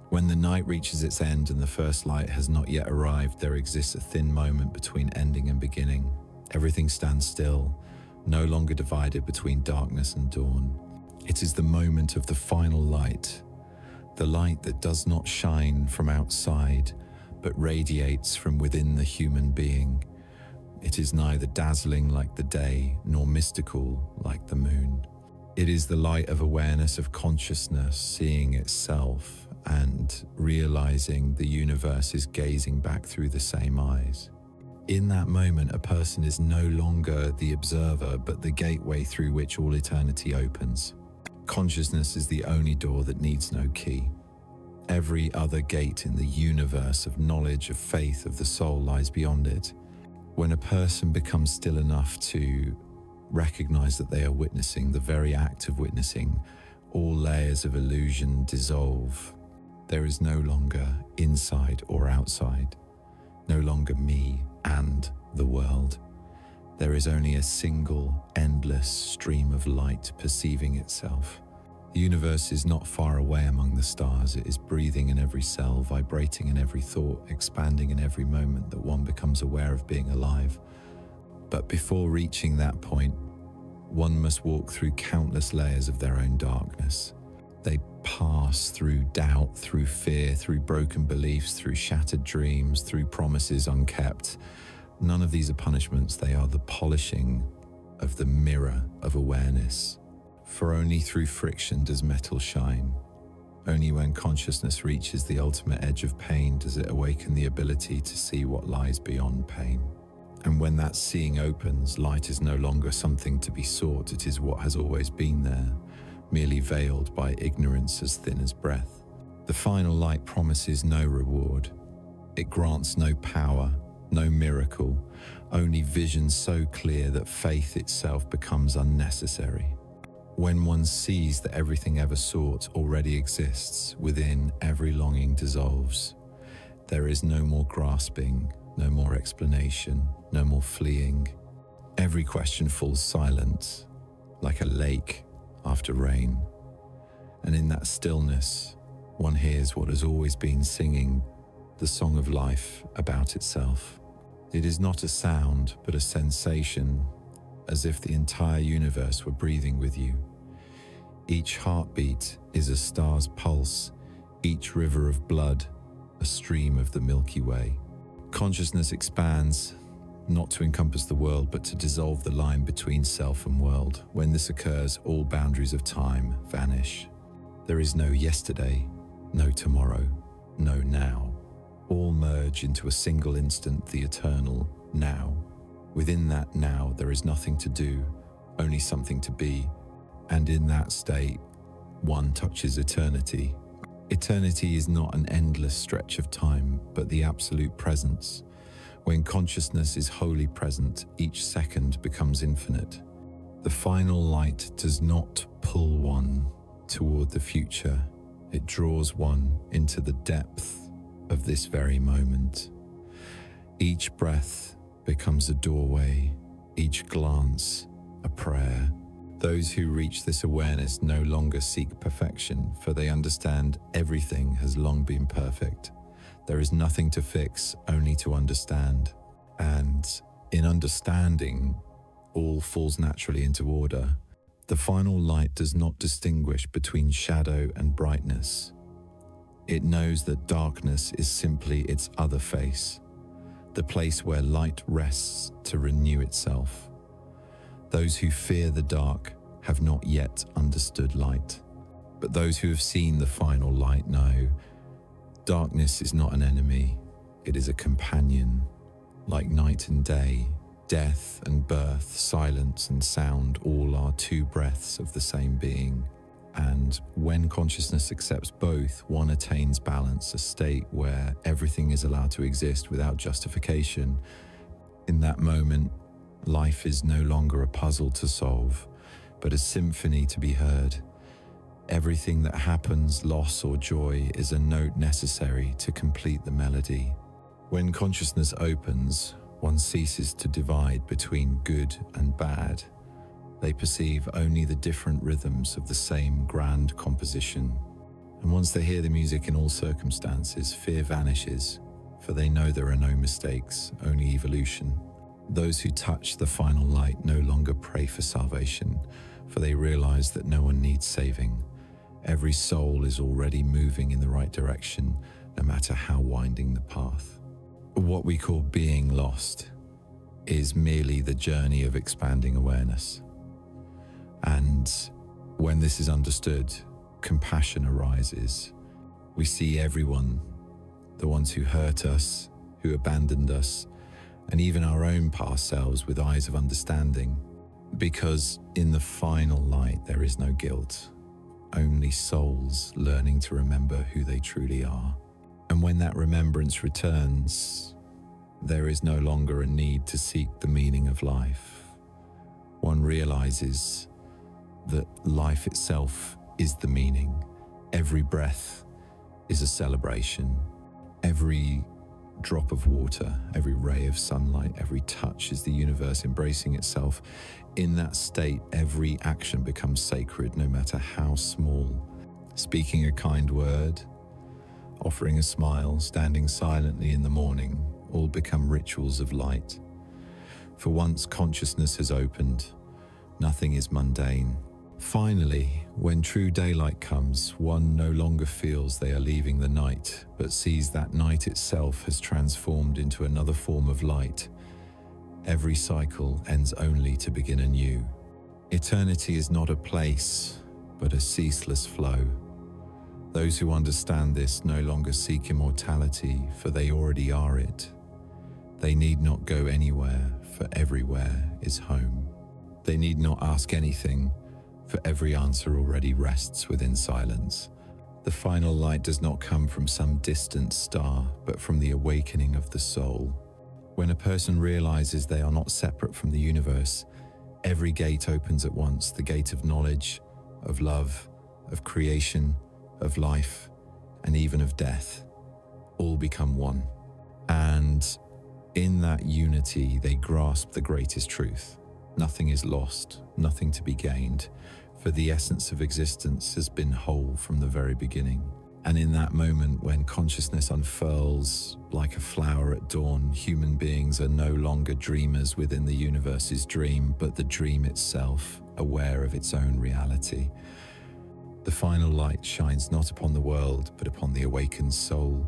When the night reaches its end and the first light has not yet arrived, there exists a thin moment between ending and beginning. Everything stands still, no longer divided between darkness and dawn. It is the moment of the final light, the light that does not shine from outside, but radiates from within the human being. It is neither dazzling like the day, nor mystical like the moon. It is the light of awareness, of consciousness, seeing itself and realizing the universe is gazing back through the same eyes. In that moment, a person is no longer the observer, but the gateway through which all eternity opens. Consciousness is the only door that needs no key. Every other gate in the universe of knowledge, of faith, of the soul lies beyond it. When a person becomes still enough to recognize that they are witnessing, the very act of witnessing, all layers of illusion dissolve. There is no longer inside or outside, no longer me and the world. There is only a single, endless stream of light perceiving itself. The universe is not far away among the stars. It is breathing in every cell, vibrating in every thought, expanding in every moment that one becomes aware of being alive. But before reaching that point, one must walk through countless layers of their own darkness. They pass through doubt, through fear, through broken beliefs, through shattered dreams, through promises unkept. None of these are punishments, they are the polishing of the mirror of awareness. For only through friction does metal shine. Only when consciousness reaches the ultimate edge of pain does it awaken the ability to see what lies beyond pain. And when that seeing opens, light is no longer something to be sought, it is what has always been there, merely veiled by ignorance as thin as breath. The final light promises no reward. It grants no power, no miracle, only vision so clear that faith itself becomes unnecessary. When one sees that everything ever sought already exists, within every longing dissolves. There is no more grasping, no more explanation, no more fleeing. Every question falls silent, like a lake after rain. And in that stillness, one hears what has always been singing, the song of life about itself. It is not a sound, but a sensation, as if the entire universe were breathing with you. Each heartbeat is a star's pulse, each river of blood, a stream of the Milky Way. Consciousness expands, not to encompass the world, but to dissolve the line between self and world. When this occurs, all boundaries of time vanish. There is no yesterday, no tomorrow, no now. All merge into a single instant, the eternal now. Within that now, there is nothing to do, only something to be. And in that state, one touches eternity. Eternity is not an endless stretch of time, but the absolute presence. When consciousness is wholly present, each second becomes infinite. The final light does not pull one toward the future. It draws one into the depth of this very moment. Each breath becomes a doorway, each glance a prayer. Those who reach this awareness no longer seek perfection, for they understand everything has long been perfect. There is nothing to fix, only to understand. And in understanding, all falls naturally into order. The final light does not distinguish between shadow and brightness. It knows that darkness is simply its other face, the place where light rests to renew itself. Those who fear the dark have not yet understood light, but those who have seen the final light know darkness is not an enemy, it is a companion. Like night and day, death and birth, silence and sound, all are two breaths of the same being. And when consciousness accepts both, one attains balance, a state where everything is allowed to exist without justification. In that moment, life is no longer a puzzle to solve, but a symphony to be heard. Everything that happens, loss or joy, is a note necessary to complete the melody. When consciousness opens, one ceases to divide between good and bad. They perceive only the different rhythms of the same grand composition. And once they hear the music in all circumstances, fear vanishes, for they know there are no mistakes, only evolution. Those who touch the final light no longer pray for salvation, for they realize that no one needs saving. Every soul is already moving in the right direction, no matter how winding the path. What we call being lost is merely the journey of expanding awareness. And when this is understood, compassion arises. We see everyone, the ones who hurt us, who abandoned us, and even our own past selves with eyes of understanding. Because in the final light, there is no guilt, only souls learning to remember who they truly are. And when that remembrance returns, there is no longer a need to seek the meaning of life. One realizes that life itself is the meaning. Every breath is a celebration. Every drop of water, every ray of sunlight, every touch is the universe embracing itself. In that state, every action becomes sacred, no matter how small. Speaking a kind word, offering a smile, standing silently in the morning, all become rituals of light. For once consciousness has opened, nothing is mundane. Finally, when true daylight comes, one no longer feels they are leaving the night, but sees that night itself has transformed into another form of light. Every cycle ends only to begin anew. Eternity is not a place, but a ceaseless flow. Those who understand this no longer seek immortality, for they already are it. They need not go anywhere, for everywhere is home. They need not ask anything, for every answer already rests within silence. The final light does not come from some distant star, but from the awakening of the soul. When a person realizes they are not separate from the universe, every gate opens at once, the gate of knowledge, of love, of creation, of life, and even of death. All become one. And in that unity, they grasp the greatest truth. Nothing is lost, nothing to be gained, for the essence of existence has been whole from the very beginning. And in that moment, when consciousness unfurls like a flower at dawn, human beings are no longer dreamers within the universe's dream, but the dream itself, aware of its own reality. The final light shines not upon the world, but upon the awakened soul.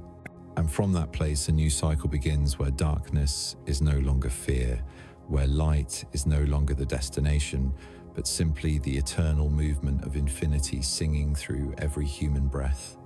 And from that place, a new cycle begins where darkness is no longer fear, where light is no longer the destination, but simply the eternal movement of infinity singing through every human breath.